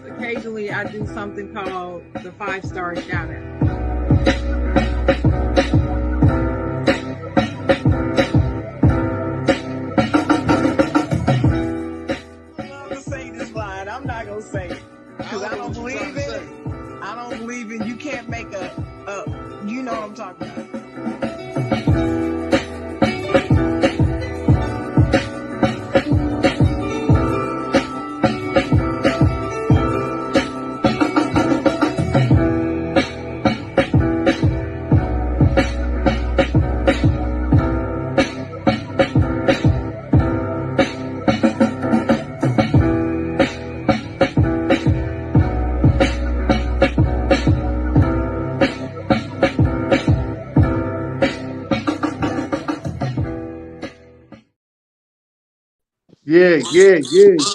Occasionally, I do something called the 5-star shout out. I'm gonna say this line. I'm not gonna say it because I don't believe in it. I don't believe in you can't make a you know what I'm talking about.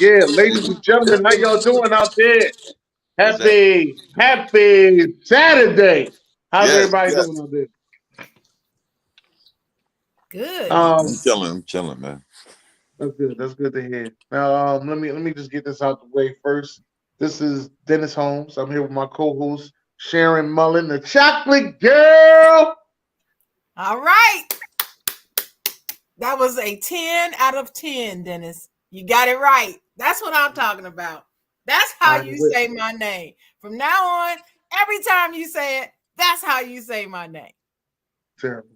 Yeah. Ladies and gentlemen, how y'all doing out there? Happy Saturday. How's everybody doing out there? Good. I'm chilling, man. That's good. That's good to hear. Now, let me just get this out the way first. This is Dennis Holmes. I'm here with my co-host Sharon Mullen, the Chocolate Girl. All right. That was a 10 out of 10, Dennis. You got it right. That's what I'm talking about. That's how you say my name. From now on, every time you say it, that's how you say my name. Terrible.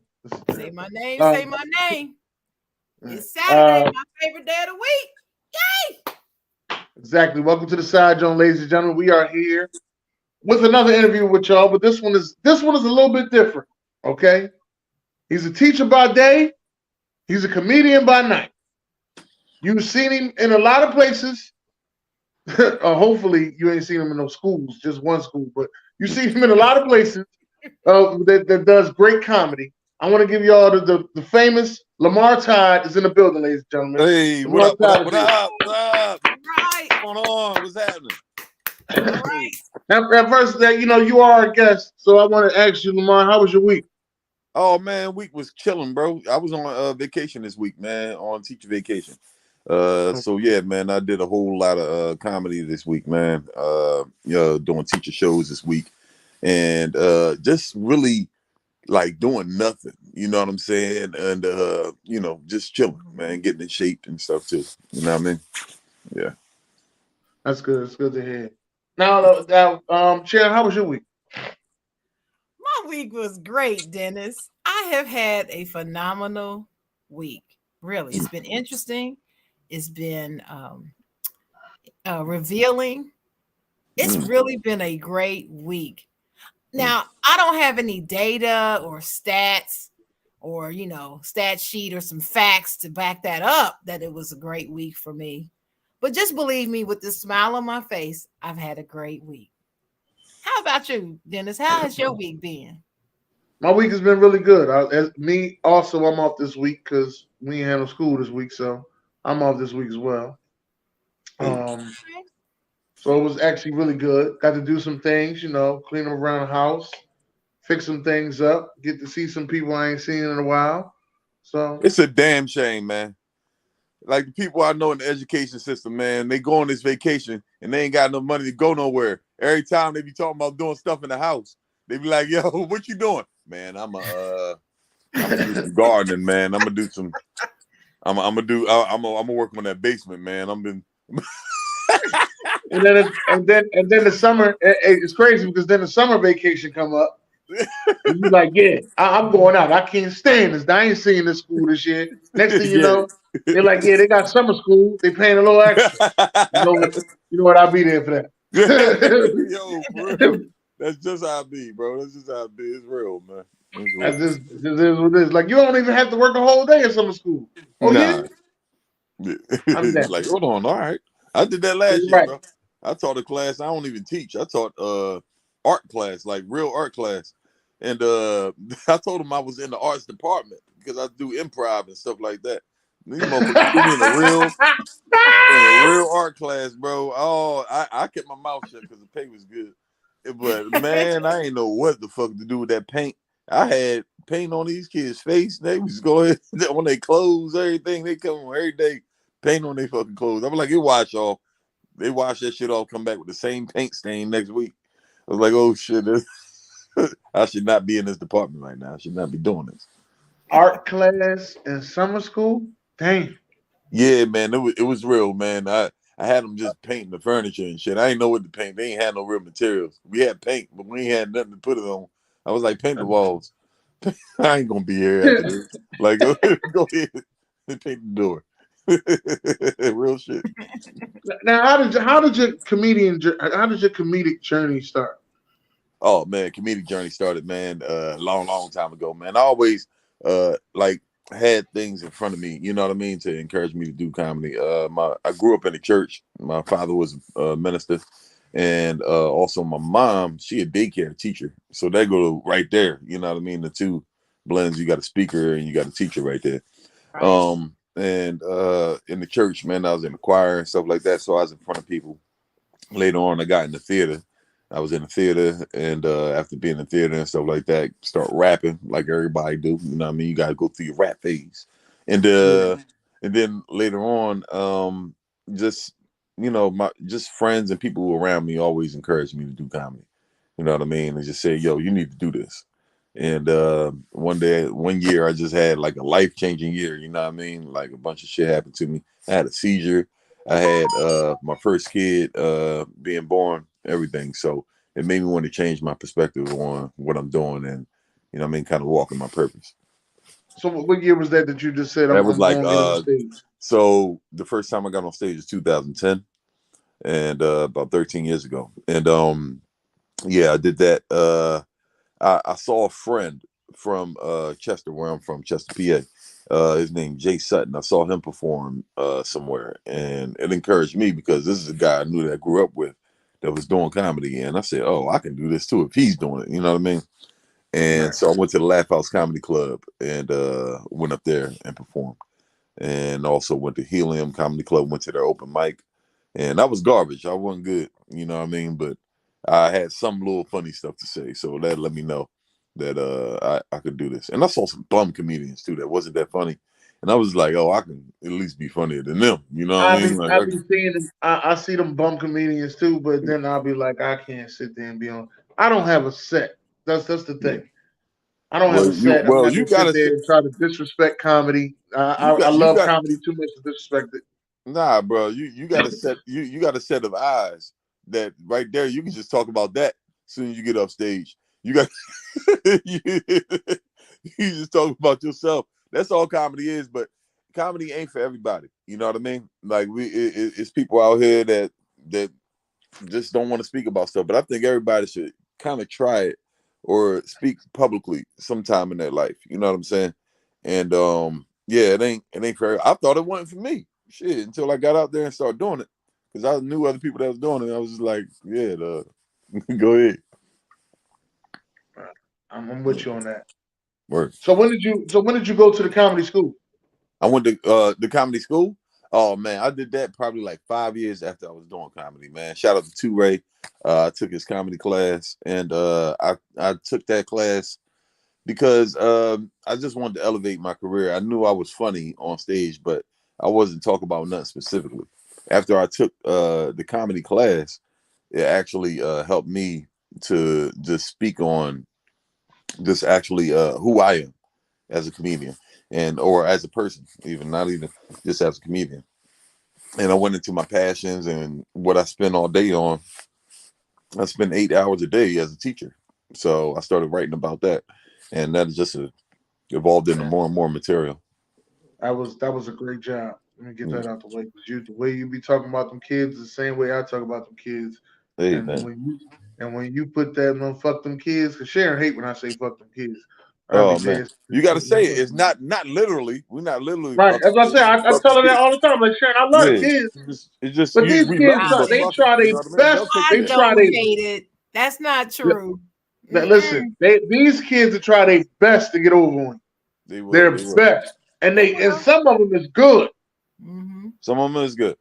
Say my name, say my name. It's Saturday, my favorite day of the week. Yay! Exactly. Welcome to the Side, Jawn, ladies and gentlemen. We are here with another interview with y'all, but this one is a little bit different. Okay? He's a teacher by day. He's a comedian by night. You've seen him in a lot of places. Hopefully, you ain't seen him in no schools, just one school, but you see him in a lot of places that does great comedy. I want to give y'all the famous Lamarrr Todd is in the building, ladies and gentlemen. Hey, Lamarrr what up? Right. What's going on? What's happening? Right. At first, you are a guest, so I want to ask you, Lamarrr, how was your week? Oh man, week was chilling, bro. I was on vacation this week, man, on teacher vacation. So yeah, man, I did a whole lot of comedy this week, man. Doing teacher shows this week, and just really like doing nothing. You know what I'm saying? And just chilling, man, getting in shape and stuff too. You know what I mean? Yeah. That's good. It's good to hear. Now, Sharon, how was your week? My week was great, Dennis. I have had a phenomenal week. Really, it's been interesting. It's been revealing. It's really been a great week. Now, I don't have any data or stats or, stat sheet or some facts to back that up that it was a great week for me. But just believe me, with this smile on my face, I've had a great week. How about you, Dennis? How has your week been? My week has been really good. I'm off this week because we ain't had no school this week, so I'm off this week as well. So it was actually really good. Got to do some things, clean up around the house, fix some things up, get to see some people I ain't seen in a while. So it's a damn shame, man. Like the people I know in the education system, man, they go on this vacation and they ain't got no money to go nowhere. Every time they be talking about doing stuff in the house, they be like, "Yo, what you doing, man? I'm gonna do some gardening, man. I'm gonna do some. I'm gonna work on that basement, man. and then the summer, it's crazy because then the summer vacation come up. And you like, yeah, I'm going out. I can't stand this. I ain't seeing this school this year. Next thing you know, they're like, yeah, they got summer school. They paying a little extra. You know what? I'll be there for that. Yo, bro. That's just how I be, bro. That's just how I be. It's real, man. This is what it is. Like you don't even have to work a whole day at summer school. Oh yeah, Nah. I'm It's dead. like, hold on, all right. I did that last year, Right. bro. I taught a class. I don't even teach. I taught art class, like real art class. And I told them I was in the arts department because I do improv and stuff like that. These motherfuckers threw me in a real art class, bro. Oh, I kept my mouth shut because the pay was good. But man, I ain't know what the fuck to do with that paint. I had paint on these kids' face. They was going on their clothes, everything. They come on every day, paint on their fucking clothes. I was like, it wash off. They wash that shit off, come back with the same paint stain next week. I was like, oh shit, I should not be in this department right now. I should not be doing this. Art class in summer school. Damn. Yeah, man, it was real, man. I had them just painting the furniture and shit. I ain't know what to paint. They ain't had no real materials. We had paint, but we ain't had nothing to put it on. I was like, paint the walls. I ain't gonna be here after this. Like, go ahead and paint the door. Real shit. Now, how did your comedic journey start? Oh man, comedic journey started, man, long time ago, man. I always like had things in front of me, you know what I mean, to encourage me to do comedy. I grew up in the church. My father was a minister, and also my mom, she a daycare teacher. So they go right there, you know what I mean? The two blends, you got a speaker and you got a teacher right there. Right. And in the church, man, I was in the choir and stuff like that. So I was in front of people. Later on, I got in the theater. I was in the theater, and after being in the theater and stuff like that, start rapping like everybody do. You know what I mean? You got to go through your rap phase, and Yeah. and then later on, just my just friends and people around me always encouraged me to do comedy. You know what I mean? And just say, "Yo, you need to do this." And one year, I just had like a life changing year. You know what I mean? Like a bunch of shit happened to me. I had a seizure. I had my first kid being born, everything. So it made me want to change my perspective on what I'm doing and what I mean, kind of walking my purpose. So what year was that you just said That was I'm like going to get on stage? so the first time I got on stage was 2010 and about 13 years ago. And yeah, I did that. I saw a friend from Chester, where I'm from, Chester, PA. His name Jay Sutton. I saw him perform somewhere, and it encouraged me because this is a guy I knew that I grew up with that was doing comedy, and I said, "Oh, I can do this too if he's doing it." You know what I mean? And Right. so I went to the Laugh House Comedy Club and went up there and performed, and also went to Helium Comedy Club. Went to their open mic, and that was garbage. I wasn't good. You know what I mean? But I had some little funny stuff to say, so that let me know that I could do this. And I saw some bum comedians too that wasn't that funny, and I was like, oh, I can at least be funnier than them. You know what I mean? Like, I be seeing them. I see them bum comedians too, but then I'll be like, I can't sit there and be on. I don't have a set. That's the yeah. thing. I don't have a set. I'm not You gonna sit gotta there and try to disrespect comedy. I you love got comedy too much to disrespect it. nah, bro. You got a set. You got a set of eyes that right there. You can just talk about that as soon as you get off stage. You got you, you just talk about yourself. That's all comedy is. But comedy ain't for everybody. You know what I mean? Like it's people out here that just don't want to speak about stuff. But I think everybody should kind of try it or speak publicly sometime in their life. You know what I'm saying? And yeah, it ain't for. I thought it wasn't for me. Shit, until I got out there and started doing it, because I knew other people that was doing it. I was just like, yeah, go ahead. I'm with you on that. Work. So when did you go to the comedy school? I went to the comedy school. Oh man, I did that probably like 5 years after I was doing comedy. Man, shout out to Two Ray. I took his comedy class, and I took that class because I just wanted to elevate my career. I knew I was funny on stage, but I wasn't talking about nothing specifically. After I took the comedy class, it actually helped me to just speak on just actually who I am as a comedian and or as a person, even not even just as a comedian. And I went into my passions and what I spend all day on. I spend 8 hours a day as a teacher. So I started writing about that. And that just evolved into Man, more and more material. that was a great job. Let me get Yeah. that out the way. 'Cause the way you be talking about them kids, the same way I talk about them kids. Hey And man. when you put that fuck them kids, cause Sharon hate when I say fuck them kids. Oh man, you got to say it. It's not literally. We're not literally right. fucking That's what I kids. say. I tell her that all the time. Like Sharon, I love the Yeah, kids, it's just but these we love kids them, Stop but they it. fuck them. try You their know what I mean? They'll best. take I They that. try don't their hate it. That's not true. now, listen. These kids are try their best to get over on you. They will. Their They will. best, and They and will. some of them is good. Mm-hmm. Some of them is good.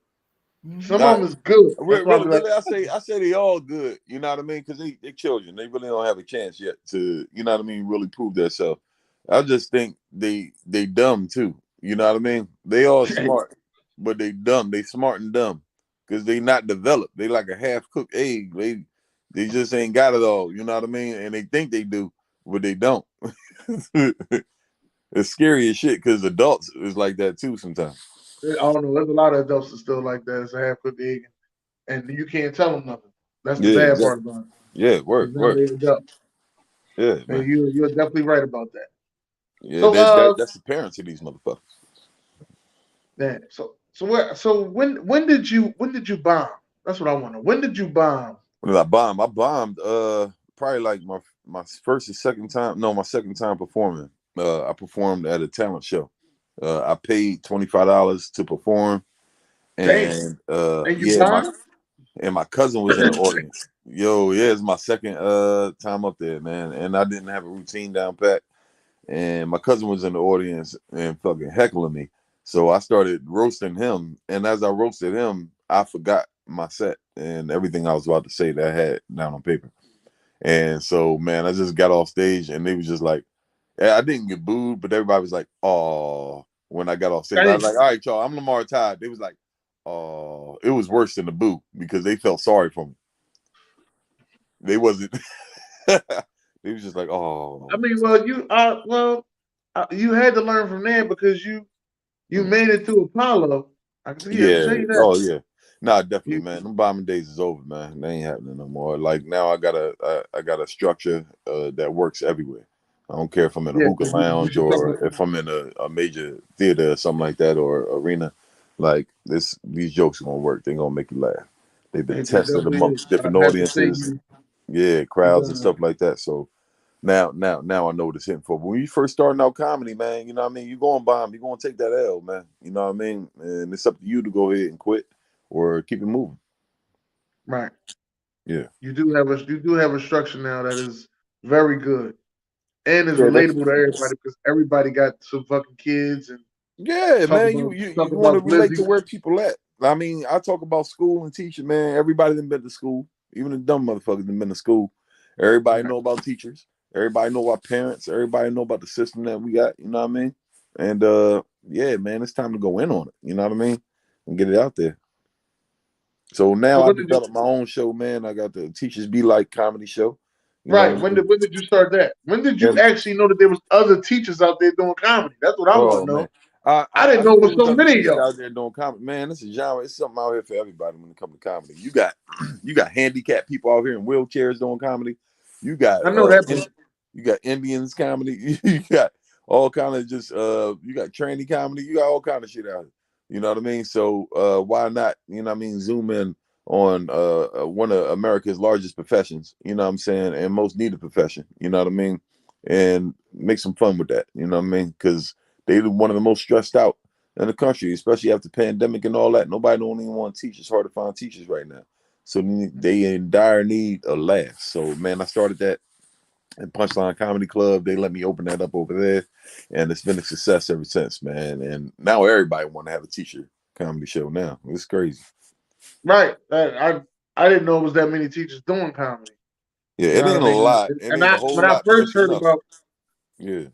Some Mm-hmm. of them is good. That's why I Really, be like, really, I say they all good. You know what I mean? Because they children. They really don't have a chance yet to, you know what I mean, really prove themselves. I just think they dumb too. You know what I mean? They all smart, but they dumb. They smart and dumb because they not developed. They like a half cooked egg. They just ain't got it all. You know what I mean? And they think they do, but they don't. It's scary as shit because adults is like that too sometimes. I don't know. There's a lot of adults that still like that. It's a half cooked egg, and you can't tell them nothing. That's the Yeah, bad part exactly. about it. Yeah, work, Because now work. they adults. Yeah, And man. you're definitely right about that. Yeah, So that's the parents of these motherfuckers. when did you bomb? That's what I want to know. When did you bomb? When did I bomb? I bombed probably like my first or second time. No, my second time performing. I performed at a talent show. I paid $25 to perform, Damn. and And you yeah, bombed? my cousin was in the audience. Yo, yeah, it's my second time up there, man, and I didn't have a routine down pat. And my cousin was in the audience and fucking heckling me. So I started roasting him, and as I roasted him, I forgot my set and everything I was about to say that I had down on paper. And so, man, I just got off stage, and they was just like, I didn't get booed, but everybody was like, "Oh." When I got off stage, I was like, "All right, y'all, I'm Lamarrr Todd." They was like, "Oh." It was worse than the boo because they felt sorry for me. They wasn't. They was just like, I "Oh." mean, you had to learn from there because you Mm. made it to Apollo. I can tell Yeah. you that. Oh yeah. Nah, definitely, You, man. Them bombing days is over, man. They ain't happening no more. Like now, I got a structure that works everywhere. I don't care if I'm in a yeah, hookah lounge you talk or about, if I'm in a major theater or something like that or arena. Like these jokes are gonna work. They're gonna make you laugh. They've been it tested definitely is. amongst different I have to say audiences, yeah, you crowds and stuff like that. So now I know what it's hitting for. But when you first starting out comedy, man, you know what I mean? You're going to bomb. You're going to take that L, man. You know what I mean? And it's up to you to go ahead and quit or keep it moving. right. Yeah. You do have a structure now that is very good and is Yeah, relatable to everybody because everybody got some fucking kids and yeah, talk man. about You want to relate to Blizzy. where people at. I mean, I talk about school and teaching, man. Everybody done been to school. Even the dumb motherfuckers done been to school. Everybody Right. know about teachers. Everybody know about parents. Everybody know about the system that we got. You know what I mean? And yeah, man, it's time to go in on it. You know what I mean? And get it out there. So So now I when did you developed my own show, man. I got the Teachers Be Like comedy show. You know right? what I mean? When did you start that? When did you And actually know that there was other teachers out there doing comedy? That's what I want to oh know. man, I, I I didn't I know knew it there was was so other many of teachers y'all. out there doing comedy. Man, this is genre. It's something out here for everybody when it comes to comedy. You got you got handicapped people out here in wheelchairs doing comedy. You got I know that part. you got Indians comedy. You got all kind of just you got tranny comedy. You got all kind of shit out here. You know what I mean? So why not? You know what I mean? Zoom in on one of America's largest professions. You know what I'm saying? And most needed profession. You know what I mean? And make some fun with that. You know what I mean? Because they're one of the most stressed out in the country, especially after pandemic and all that. Nobody don't even want to teach. It's hard to find teachers right now. So they in dire need of laughs. So man, I started that at Punchline Comedy Club. They let me open that up over there, and it's been a success ever since, man. And now everybody want to have a teacher comedy show. Now it's crazy. Right. I didn't know it was that many teachers doing comedy. Yeah, You it know what ain't I a mean? lot. It And ain't a whole when I lot, but first it's heard enough. about Yeah.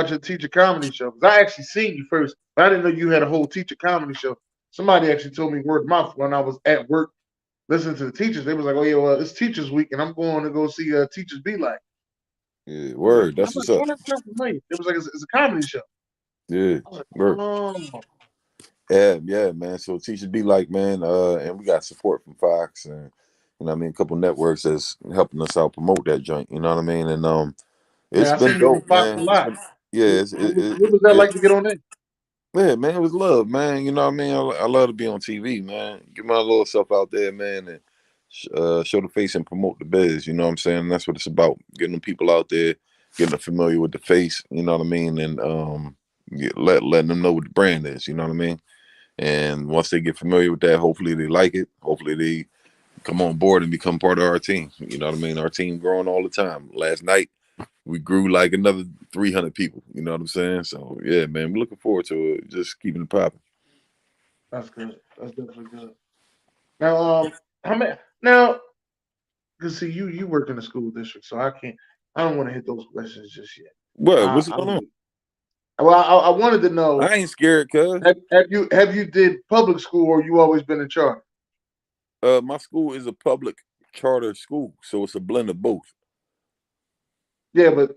your teacher comedy show, because I actually seen you first, but I didn't know you had a whole teacher comedy show. Somebody actually told me word of mouth when I was at work listening to the teachers. They was like, "Oh yeah, well it's Teachers Week, and I'm going to go see Teachers Be Like." Yeah, I was like, word. That's what's up. "Oh, that sounds familiar." It was like it's a comedy show. Yeah, I was like, word. "Oh, Yeah, man. So teachers be like, man, and we got support from Fox and you know what I mean, a couple networks that's helping us out promote that joint. You know what I mean? And it's yeah." I been seen you on dope, Fox a man. It's lot. been yeah, What was that it like to get on there? yeah, man, it was love, man. You know what I mean? I love to be on TV, man. Get my little self out there, man, and show the face and promote the biz. You know what I'm saying? That's what it's about. Getting them people out there. getting them familiar with the face, you know what I mean, and letting them know what the brand is, you know what I mean. And once they get familiar with that, hopefully they like it. Hopefully they come on board and become part of our team. You know what I mean? Our team growing all the time. Last night we grew like another 300 people. You know what I'm saying? So yeah, man, we're looking forward to it. Just keeping it popping. That's good. That's definitely good. Now, how many? Now, because see, you work in the school district, so I can't. I don't want to hit those questions just yet. What? I, What's I going on? well, I wanted to know. I ain't scared, cuz. Have you did public school or you always been in charter? My school is a public charter school, so it's a blend of both. Yeah, but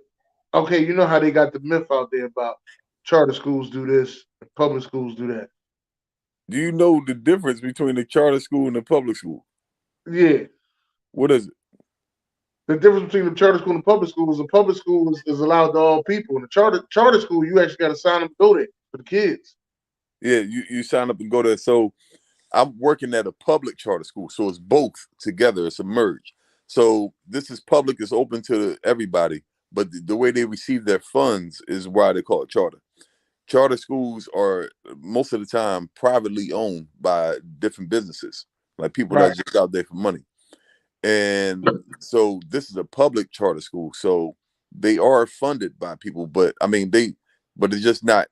okay, you know how they got the myth out there about charter schools do this, and public schools do that. Do you know the difference between the charter school and the public school? Yeah, What is it? the difference between the charter school and the public school is the public school is allowed to all people. In the charter school, you actually got to sign up to go there for the kids. Yeah, you sign up and go there. So I'm working at a public charter school, so it's both together. It's a merge. So this is public; it's open to everybody. But the way they receive their funds is why they call it charter. Charter schools are most of the time privately owned by different businesses, like people Right. that just out there for money. And so this is a public charter school, so they are funded by people. But I mean, but it's just not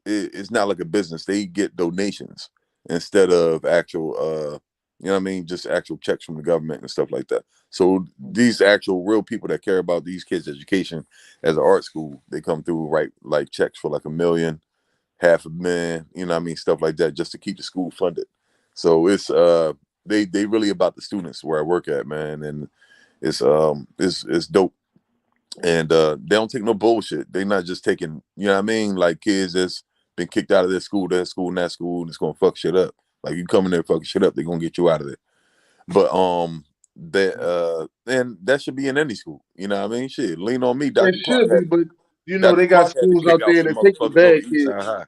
it's not like a business. They get donations instead of actual you know what I mean, just actual checks from the government and stuff like that. So these actual real people that care about these kids' education as an art school, they come through, write like checks for like $1 million, $500,000, you know what I mean, stuff like that, just to keep the school funded. So it's they really about the students where I work at, man, and it's dope. And they don't take no bullshit. They not just taking, you know what I mean, like kids that's been kicked out of their school, that school, and that school, and it's gonna fuck shit up. Like you come in there fucking shit up, they're gonna get you out of there. But that and that should be in any school. You know what I mean? Shit, lean on me. It should be, but Dr. they got Clark had to schools kick out out there some that take the motherfuckers bad over East kids. Side High.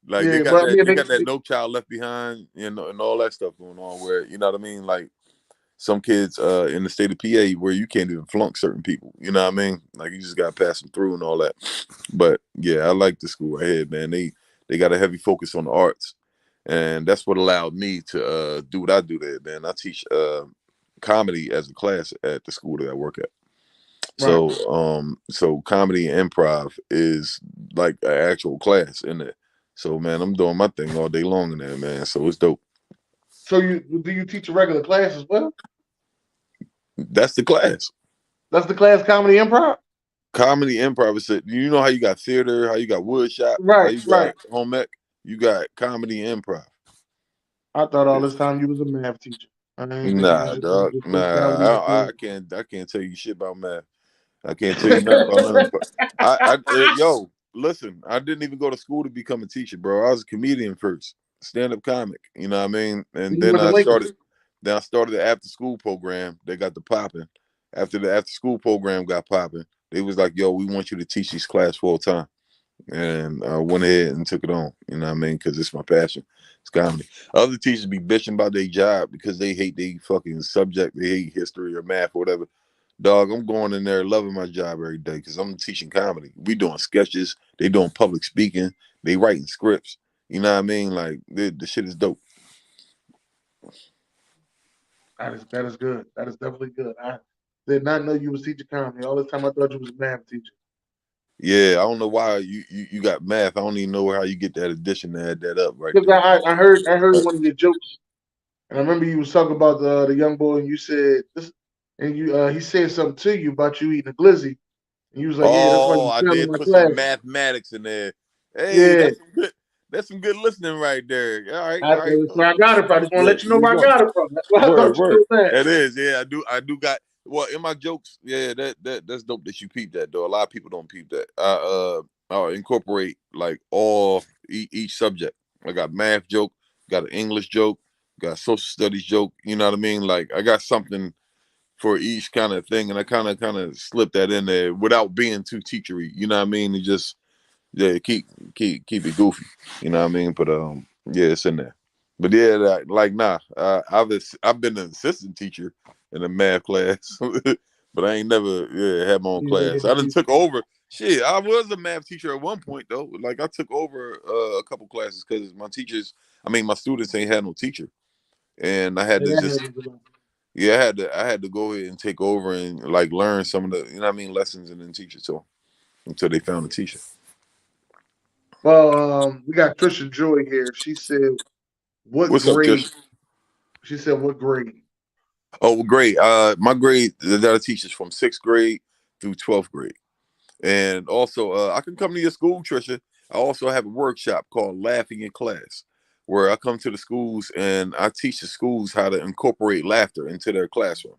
Like Yeah, but I mean, they got that No Child Left Behind, you know, and all that stuff going on where, you know what I mean? Like some kids in the state of PA where you can't even flunk certain people. You know what I mean? Like you just gotta pass them through and all that. But yeah, I like the school right here, man. They got a heavy focus on the arts. And that's what allowed me to do what I do there, man. I teach comedy as a class at the school that I work at. right. So comedy and improv is like an actual class in there. So man, I'm doing my thing all day long in there, man. So it's dope. So do you teach a regular class as well? That's the class. That's the class, comedy improv. Comedy improv is it. You know how you got theater, how you got wood shop, how Right, you right. got home ec, you got comedy improv. I thought all this time you was a math teacher. I didn't think you was Nah, just dog. comedy Nah, improv. I can't tell you shit about math. I can't tell you nothing about none of it. Yo, listen, I didn't even go to school to become a teacher, bro. I was a comedian first, stand-up comic. You know what I mean? And You then went to Lincoln. I started the after school program. They got the popping. After the after school program got popping, they was like, "Yo, we want you to teach this class full time." And I went ahead and took it on. You know what I mean? Because it's my passion. It's comedy. Other teachers be bitching about their job because they hate their fucking subject. They hate history or math or whatever. Dog, I'm going in there loving my job every day because I'm teaching comedy. We doing sketches. They doing public speaking. They writing scripts. You know what I mean? Like the shit is dope. That is good. That is definitely good. I did not know you was teaching comedy. All this time I thought you was a math teacher. Yeah, I don't know why you got math. I don't even know how you get that addition to add that up right Because there. I heard one of your jokes, and I remember you was talking about the young boy, and you said this, and he said something to you about you eating a glizzy, and you was like, "Yeah, that's why Oh, you I failed in did my put some class." mathematics in there. Hey, Yeah, that's some good listening right there. All right, all right. that's where I got it from. I just want to Yeah, let you know there you where I go. got it from. That's why I Word, thought you word. knew that. That is, yeah. I do got well in my jokes. Yeah, that's dope that you peep that though. A lot of people don't peep that. I incorporate like each subject. I got math joke, got an English joke, got social studies joke. You know what I mean? Like I got something for each kind of thing, and I kind of slip that in there without being too teachery. You know what I mean? And just yeah, keep it goofy. You know what I mean? But yeah, it's in there. But yeah, like nah, I've been an assistant teacher in a math class but I ain't never had my own class. I done took over. Shit, I was a math teacher at one point though. Like I took over a couple classes because my students ain't had no teacher, and I had to just I had to go ahead and take over and like learn some of the lessons and then teach it to them until they found a teacher. Well, we got Trisha Joy here. She said, "What What's grade?" up, Trish? She said, "What grade?" Oh, well, great. My grade that I teach is from 6th grade through 12th grade. And also, I can come to your school, Trisha. I also have a workshop called Laughing in Class, where I come to the schools and I teach the schools how to incorporate laughter into their classroom.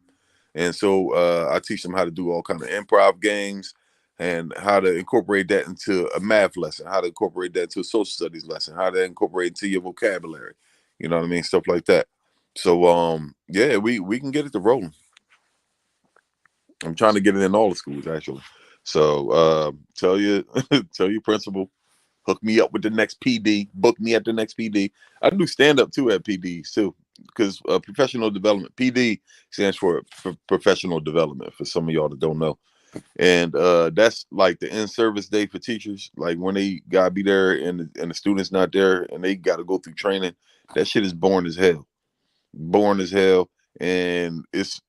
And so I teach them how to do all kind of improv games and how to incorporate that into a math lesson, how to incorporate that into a social studies lesson, how to incorporate into your vocabulary. You know what I mean? Stuff like that. So yeah, we can get it to rolling. I'm trying to get it in all the schools actually. So tell your tell your principal, hook me up with the next PD, book me at the next PD. I do stand up too at PDs too, because professional development, PD stands for professional development for some of y'all that don't know. And that's like the in-service day for teachers, like when they gotta be there and the students not there and they gotta go through training. That shit is boring as hell, and it's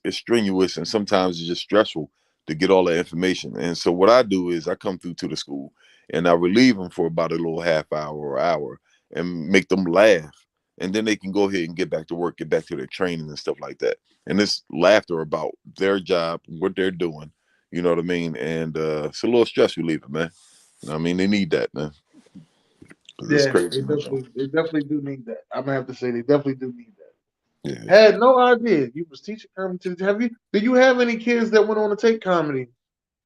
strenuous, and sometimes it's just stressful to get all that information. And so what I do is I come through to the school and I relieve them for about a little half hour or hour and make them laugh, and then they can go ahead and get back to work, get back to their training and stuff like that. And this laughter about their job, what they're doing, you know what I mean? And it's a little stress reliever, man. I mean, they need that, man. It's Yeah, crazy. they definitely do need that. I'm gonna have to say they definitely do need that. Yeah. Had no idea you was teaching comedy. Did you have any kids that went on to take comedy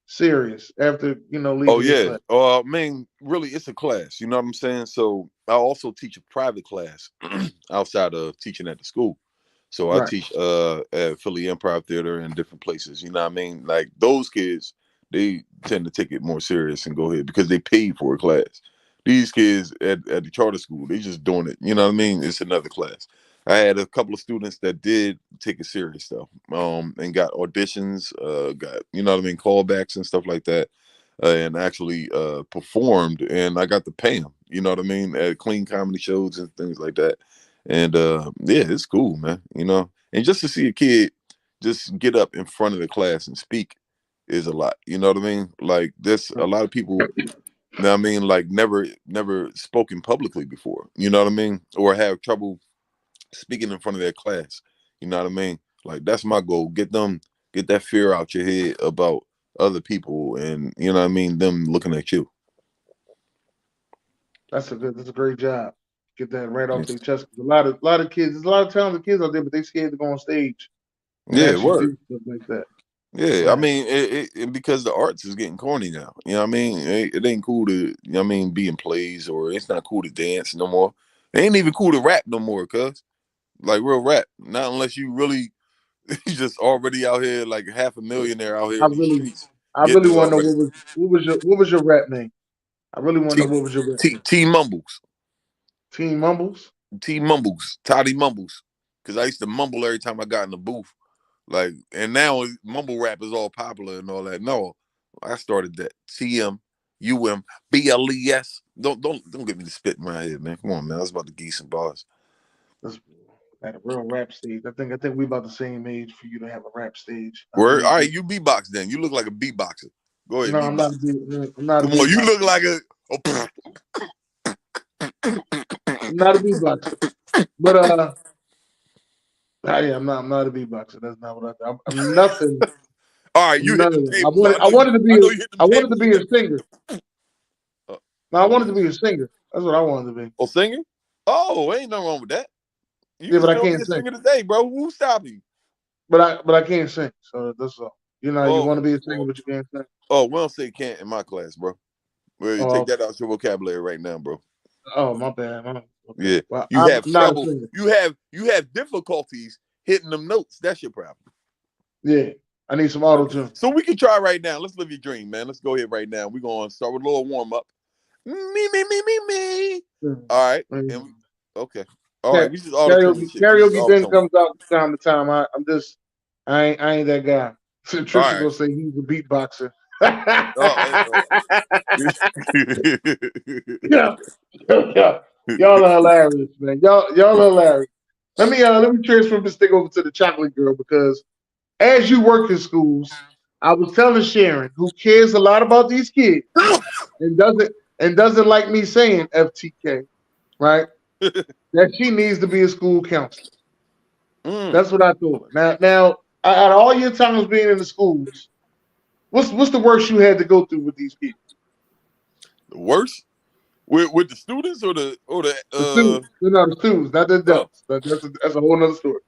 serious after Oh leaving your yeah. class? I mean, really, it's a class. You know what I'm saying? So I also teach a private class outside of teaching at the school. So I Right. teach at Philly Improv Theater and different places. You know what I mean? Like those kids, they tend to take it more serious and go ahead because they paid for a class. These kids at the charter school, they just doing it. You know what I mean? It's another class. I had a couple of students that did take it serious though, and got auditions, got what I mean, callbacks and stuff like that, and actually performed, and I got to pay them. You know what I mean? At clean comedy shows and things like that. And yeah, it's cool, man. And just to see a kid just get up in front of the class and speak is a lot. You know what I mean? Like there's a lot of people. I mean, like never spoken publicly before. You know what I mean? Or have trouble speaking in front of their class. You know what I mean? Like that's my goal. Get that fear out your head about other people, and you know what I mean, them looking at you. That's a great job. Get that right off their chest. A lot of kids, there's a lot of talented kids out there, but they scared to go on stage and Yeah, actually word. do stuff like that. Yeah, I mean, it because the arts is getting corny now. You know what I mean? It ain't cool to, be in plays, or it's not cool to dance no more. It ain't even cool to rap no more, cuz. Like real rap. Not unless you really just already out here like half a millionaire out here I in these really, streets I getting really it want to know already. what was your rap name? I really want to T know what was your rap name. T Mumbles. Team Mumbles. T Mumbles. Toddy Mumbles. Cause I used to mumble every time I got in the booth. Like, and now mumble rap is all popular and all that. No, I started that. TMUMBLES. Don't get me to spit in my head, man. Come on, man. I was about to give you some bars. That's at a real rap stage. I think we about the same age for you to have a rap stage. I Word. really All do. right, you beatbox then. You look like a beatboxer. Go ahead, No, I'm not. beatbox. I'm not a Come on, you beatboxer. look like a. Oh, I'm not a beatboxer. But yeah, I'm not a beatboxer. That's not what I do. I'm nothing. all right, you hit None the of that. tables. I I know you hit them wanted to tables be with a that. singer. No, I Oh, wanted to be a singer. That's what I wanted to be. oh, singer? Oh, ain't nothing wrong with that. You Yeah, can but I still be can't a sing. singer today, bro. Who's stopping you? But I can't sing. So that's all. You want to be a singer, Oh, but you can't sing. oh, we don't say can't in my class, bro. Well, you take Oh, that out your vocabulary right now, bro. my bad. Okay. Yeah, Well, you I'm have not a trouble. singer. You have difficulties hitting them notes. That's your problem. Yeah, I need some auto Okay, tune. so we can try right now. Let's live your dream, man. Let's go ahead right now. We're gonna start with a little warm up. Me. All right, and okay. All right, we just auto tune this shit. We just Karaoke auto then tune. comes out from time to time. I ain't that guy. So All Trisha right. gonna say he's a beatboxer. Yeah, yeah. Y'all are hilarious, man. Y'all are hilarious. Let me transfer this thing over to the chocolate girl because as you work in schools, I was telling Sharon, who cares a lot about these kids and doesn't like me saying FTK, right? That she needs to be a school counselor. That's what I thought. Now, out of all your times being in the schools, what's the worst you had to go through with these kids? The worst with the students or the The students, the students, not the adults. That's a whole nother story.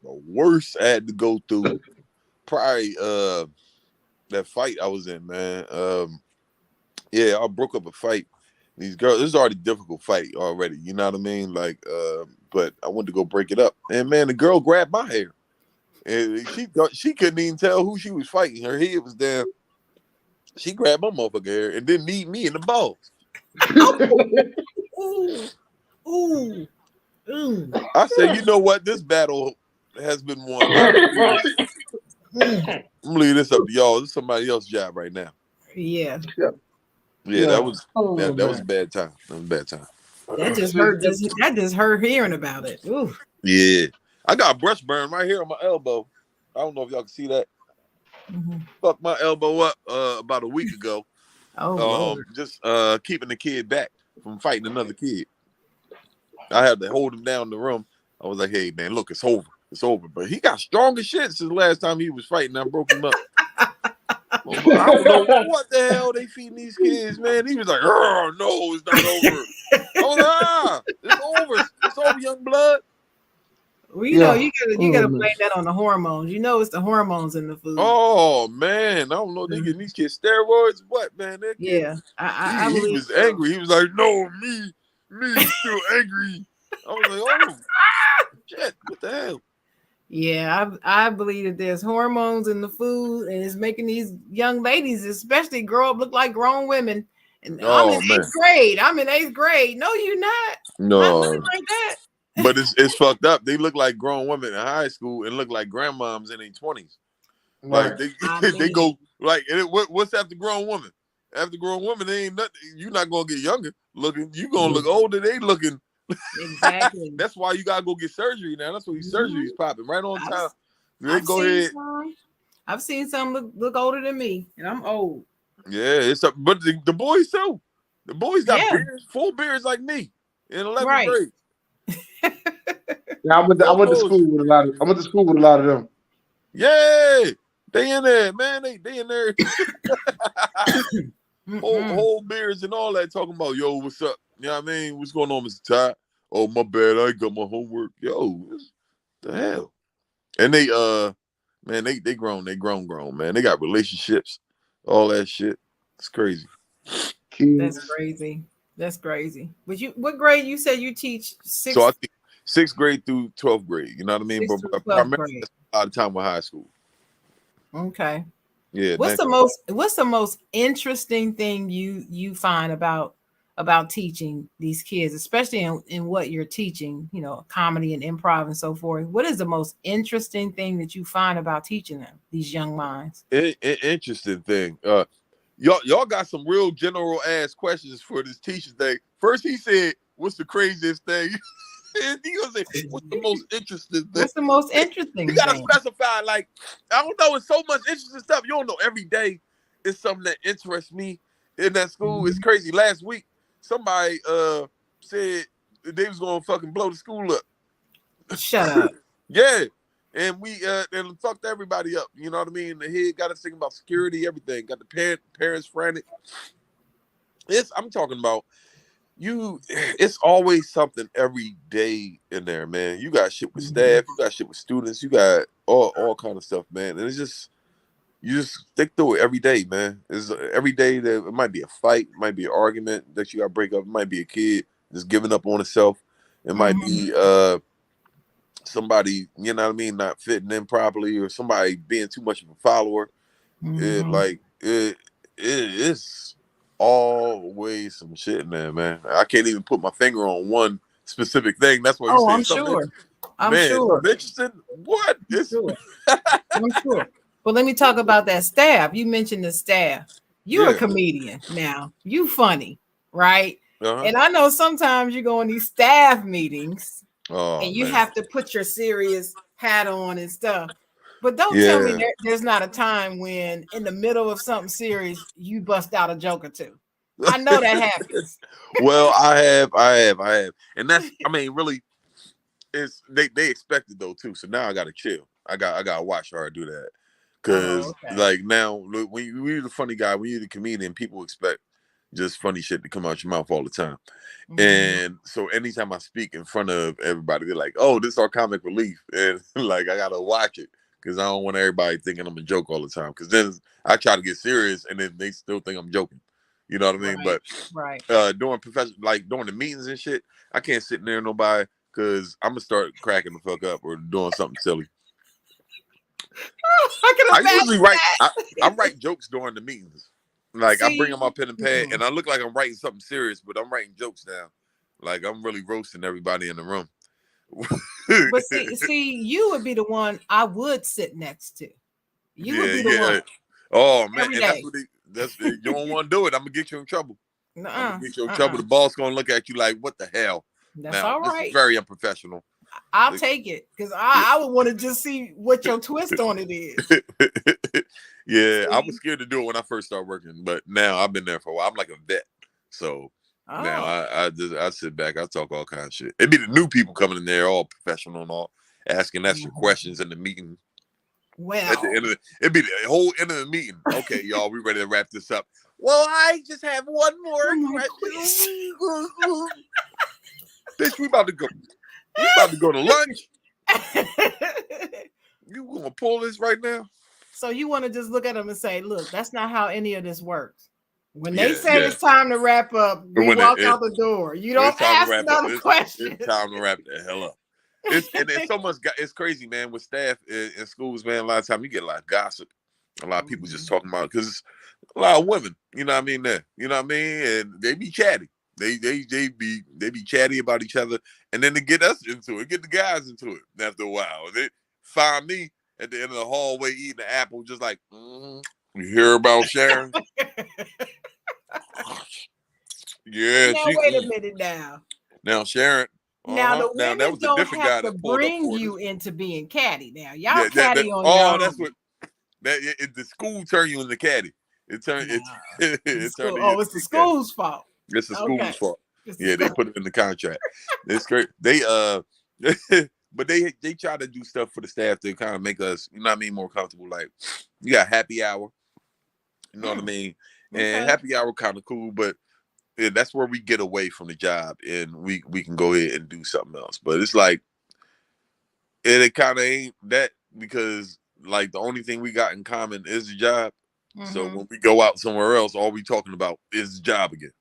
the worst I had to go through probably that fight I was in, man. Yeah, I broke up a fight. These girls, this is already a difficult fight already. You know what I mean? Like, but I went to go break it up, and man, the girl grabbed my hair, and she couldn't even tell who she was fighting. Her head was down. She grabbed my motherfucker hair and then kneed me in the balls. Ooh. I said, you know what? This battle has been won. I'm gonna leave this up to y'all. This is somebody else's job right now. Yeah. Yeah, that was that was a bad time. That was a bad time. That just hurt. That just hurt hearing about it. Ooh. Yeah. I got a brush burn right here on my elbow. I don't know if y'all can see that. Fucked my elbow up about a week ago. Lord. Just keeping the kid back from fighting another kid. I had to hold him down in the room. I was like, hey man, look, it's over. It's over. But he got strong as shit since the last time he was fighting. I broke him up. I don't know what the hell they feeding these kids, man. He was like, oh no, it's not over. I was like, it's over. It's over, young blood. Well, you know, you gotta blame that on the hormones. You know, it's the hormones in the food. Oh man, I don't know. They getting these kids steroids. What, man? Yeah, I he was angry. He was like, "No, me, still angry." I was like, "Oh, shit! What the hell?" Yeah, I believe that there's hormones in the food, and it's making these young ladies, especially grow up, look like grown women. And I'm in eighth grade. I'm in eighth grade. No, you're not. No, not looking like that. But it's fucked up. They look like grown women in high school and look like grandmoms in their 20s. Like they go like, what's after grown woman? After grown woman, they ain't nothing. You're not gonna get younger looking. You gonna look older. They looking. Exactly. That's why you gotta go get surgery now. That's why these surgeries popping right on time. Go ahead. I've seen some look older than me, and I'm old. Yeah, but the boys too. The boys got beards, full beards like me in 11th grade. Yeah, I went to school with a lot of them. Yeah, they in there, man. They in there. whole beards and all that, talking about, yo, what's up? You know what I mean? What's going on, Mr. Todd? Oh, my bad, I ain't got my homework. Yo, what the hell? And they man, they grown, man. They got relationships, all that shit. It's crazy. That's crazy. But what grade you said you teach? So I think 6th grade through 12th grade. You know what I mean? But primarily a lot of time with high school. Okay. Yeah. What's the most interesting thing you find about teaching these kids, especially in what you're teaching, you know, comedy and improv and so forth? What is the most interesting thing that you find about teaching them, these young minds? Interesting thing. Y'all got some real general ass questions for this teacher thing. First he said, what's the craziest thing? And he gonna say, what's the most interesting thing? What's the most interesting You gotta specify, like, I don't know, it's so much interesting stuff. You don't know, every day is something that interests me in that school. It's crazy. Last week, somebody said they was gonna fucking blow the school up. Shut up. Yeah. And we and fucked everybody up. You know what I mean? The head got us thinking about security, everything. Got the parents frantic. I'm talking about it's always something every day in there, man. You got shit with staff, you got shit with students, you got all kind of stuff, man. And it's just, you just stick through it every day, man. It's every day that it might be a fight, it might be an argument that you got to break up, it might be a kid just giving up on itself, it might be somebody, you know what I mean, not fitting in properly, or somebody being too much of a follower. It's always some shit in there, man. I can't even put my finger on one specific thing. That's why you say I'm sure. I'm interested. What? I'm sure. Well, let me talk about that staff. You mentioned the staff. You're a Yeah. comedian now. You funny, right? Uh-huh. And I know sometimes you go in these staff meetings Oh and you man. have to put your serious hat on and stuff. But don't tell me Yeah. there's not a time when in the middle of something serious you bust out a joke or two. I know that happens. Well, I have, and that's, I mean, really, it's they expect it though too. So now I gotta chill. I gotta watch her do that, Oh, because okay. like now look, when you're the funny guy, when you're the comedian, people expect just funny shit to come out your mouth all the time. Mhm. And so anytime I speak in front of everybody, they're like, "Oh, this is our comic relief," and like I gotta watch it because I don't want everybody thinking I'm a joke all the time. Because then I try to get serious, and then they still think I'm joking. You know what I mean? Right. But Right. during profession, like during the meetings and shit, I can't sit near nobody because I'm gonna start cracking the fuck up or doing something silly. I I can usually imagine write. I that. write jokes during the meetings. Like I bring See, them my pen and pad, mhm. and I look like I'm writing something serious, but I'm writing jokes down. Like I'm really roasting everybody in the room. But see, you would be the one I would sit next to. You would Yeah, be the yeah. one Oh man, every and that's day. what you don't want to do it. I'm gonna get you in trouble. I'm gonna Nuh-uh, get you in trouble. uh-uh. The boss gonna look at you like, "What the hell?" That's Now all this is right. very unprofessional. I'll take it because I would want to just see what your twist on it is. Yeah, I was See? scared to do it when I first started working, but now I've been there for a while. I'm like a vet, so now Oh, I sit back, I talk all kinds of shit. It'd be the new people coming in there, all professional and all, asking extra mhm. questions in the meeting. At the Well, end of it'd be the whole end of the meeting. Okay, y'all, we ready to wrap this up. Well, I just have one more one more question. question. Bitch, we about to go. We about to go to lunch. You gonna pull this right now? So you want to just look at them and say, "Look, that's not how any of this works." When they Yeah, say yeah. it's time to wrap up, we When walk out the door. You when don't it's time to ask wrap up, another question. it's time to wrap the hell up. It's so much. It's crazy, man. With staff in schools, man. A lot of time you get a lot of gossip. A lot of people just Mhm. talking about, because a lot of women. You know what I mean? There. You know what I mean? And they be chatty. They be chatty about each other, and then they get us into it, get the guys into it. After a while, they find me at the end of the hallway eating the apple, just like, you hear about Sharon? Yeah, Now she. wait a minute now. Now Sharon. Now the Now that women was a don't different have guy to that pulled up bring for this. you into being catty. Now y'all Yeah, that catty on your oh, that's own. what the school turn you into caddy. It turn No, it the it turned school. you Oh, into it's the kick caddy. school's fault. It's the Okay, school's fault. it's the Yeah, they school. put it in the contract. It's great. They but they try to do stuff for the staff to kind of make us, you know what I mean, more comfortable. Like you got happy hour, you know what I mean? And Okay. happy hour kind of cool, but yeah, that's where we get away from the job and we can go ahead and do something else. But it's like it kind of ain't that, because like the only thing we got in common is the job. So Mm-hmm. when we go out somewhere else, all we talking about is the job again.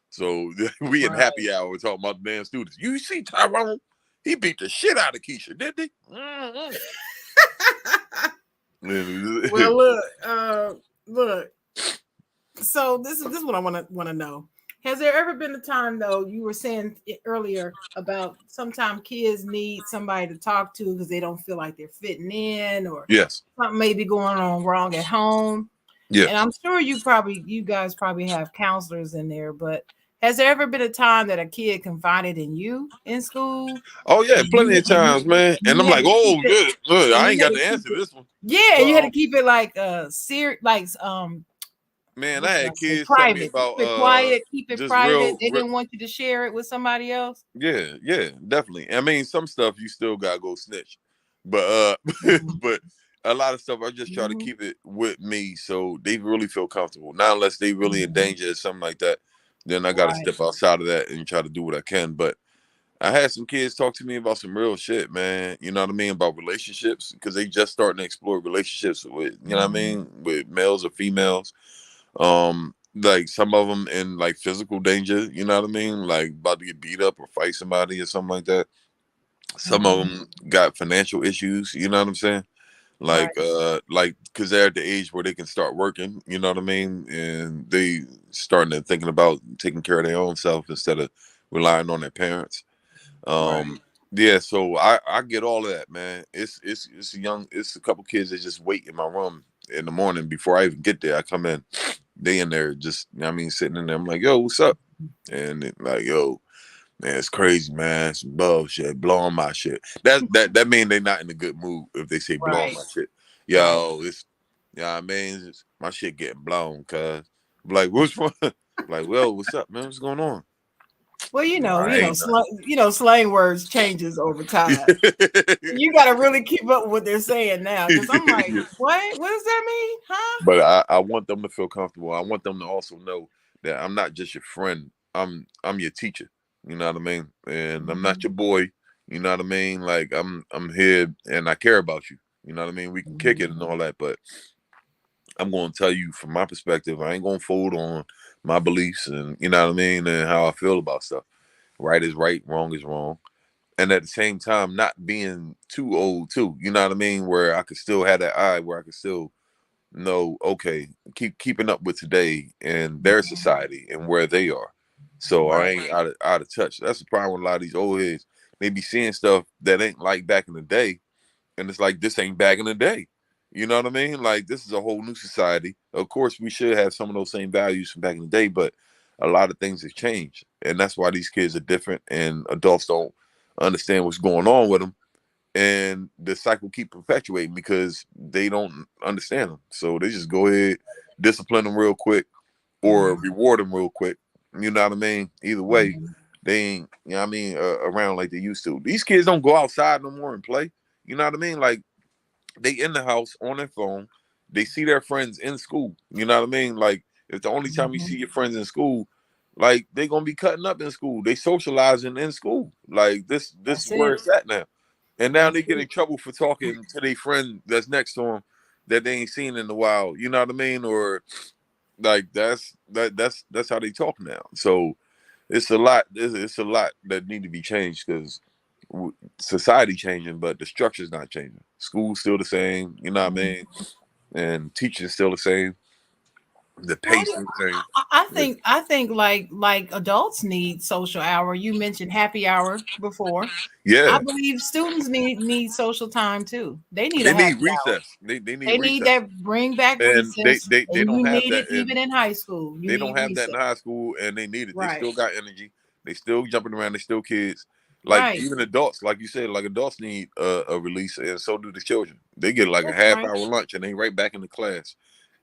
So we in Right. happy hour talking about the damn students. You see Tyrone? He beat the shit out of Keisha, didn't he? Well, look, look. So this is what I want to know. Has there ever been a time though you were saying it earlier about sometimes kids need somebody to talk to because they don't feel like they're fitting in or Yes. something may be going on wrong at home? Yeah. And I'm sure you guys probably have counselors in there, but has there ever been a time that a kid confided in you in school Oh yeah, and plenty of times, man. And I'm you had like, to keep oh, it good. Look, and I you ain't had got to to keep answer it, this one. yeah, But you had to keep it like man, I what should I had say? kids tell me Private. Keep about it quiet. Keep it just private. They didn't want you to share it with somebody else. yeah, yeah, definitely. I mean, some stuff you still gotta go snitch, but Mhm. but a lot of stuff I just try to Mhm. keep it with me so they really feel comfortable. Not unless they really in Mhm. danger or something like that, then I gotta Right. step outside of that and try to do what I can. But I had some kids talk to me about some real shit, man. You know what I mean, about relationships, because they just starting to explore relationships with, you know what I Mhm. mean, with males or females. Like some of them in like physical danger, you know what I mean, like about to get beat up or fight somebody or something like that. Some of Mhm. them got financial issues, you know what I'm saying, Right. like because they're at the age where they can start working, you know what I mean, and they starting to thinking about taking care of their own self instead of relying on their parents. Right. um Yeah, so I get all of that, man. It's a couple kids that just wait in my room in the morning before I even get there. I come in, they in there just, you know what I mean, sitting in there. I'm like, yo, what's up? And it, like, yo, man, it's crazy, man. It's bullshit, blowing my shit. That mean they not in a good mood if they say blowing Right. my shit. Right. Yo, it's, you know what I mean? My shit getting blown, cuz. Like, what's wrong? Like, well, what's up, man? What's going on? Well, I ain't slang words changes over time. nothing. You got to really keep up with what they're saying now, because I'm like, Yeah. what? What does that mean? Huh? But I want them to feel comfortable. I want them to also know that I'm not just your friend. I'm your teacher. You know what I mean? And I'm not Mhm. your boy. You know what I mean? Like I'm here and I care about you. You know what I mean? We can kick it and all that, but I'm going to tell you from my perspective. I ain't going to fold on my beliefs and you know what I mean and how I feel about stuff. Right is right, wrong is wrong. And at the same time, not being too old too. You know what I mean? Where I could still have that eye, where I could still know, okay, keeping up with today and their society and where they are. So I Right. ain't out of touch. That's the problem with a lot of these old heads. They be seeing stuff that ain't like back in the day, and it's like this ain't back in the day. You know what I mean? Like this is a whole new society. Of course, we should have some of those same values from back in the day, but a lot of things have changed, and that's why these kids are different, and adults don't understand what's going on with them, and the cycle keep perpetuating because they don't understand them. So they just go ahead, discipline them real quick, or reward them real quick. You know what I mean? Either way, Mhm. they ain't, you know what I mean, around like they used to. These kids don't go outside no more and play. You know what I mean? Like they in the house on their phone. They see their friends in school. You know what I mean? Like if the only time you see your friends in school, like they gonna be cutting up in school. They socializing in school. Like this That's is where it. it's at now. And now That's they get in it. trouble for talking to their friend that's next to them that they ain't seen in a while. You know what I mean? Or like that's how they talk now. So it's a lot. It's a lot that need to be changed because society changing, but the structure's not changing. School's still the same. You know what I Mhm. mean? And teaching's still the same. The Well, pace is the same. I think like adults need social hour. You mentioned happy hour before. I Yeah, believe students need social time too. They need a they need happy hour. recess. They need They need recess, that bring back and they recess, they they and don't you have need it that even in in high school. You they don't need have that in recess. high school, and they need it. They Right. still got energy. They still jumping around. They still kids. Like Right. even adults, like you said, like adults need a release, and so do the children. They get like a That's half right. hour lunch, and they right back in the class.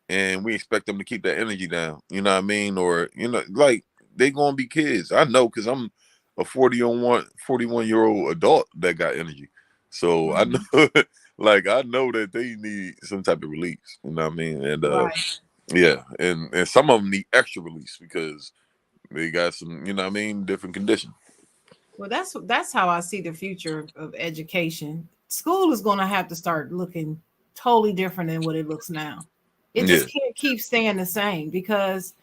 And we expect them to keep that energy down. You know what I mean? Or like they gonna be kids. I know because I'm a 41-year-old adult that got energy. So I Mhm. know, like I know that they need some type of release. You know what I mean? And Right. yeah, and some of them need extra release because they got some, you know what I mean, different conditions. Well, that's how I see the future of education. School is going to have to start looking totally different than what it looks now. It Yeah, just can't keep staying the same because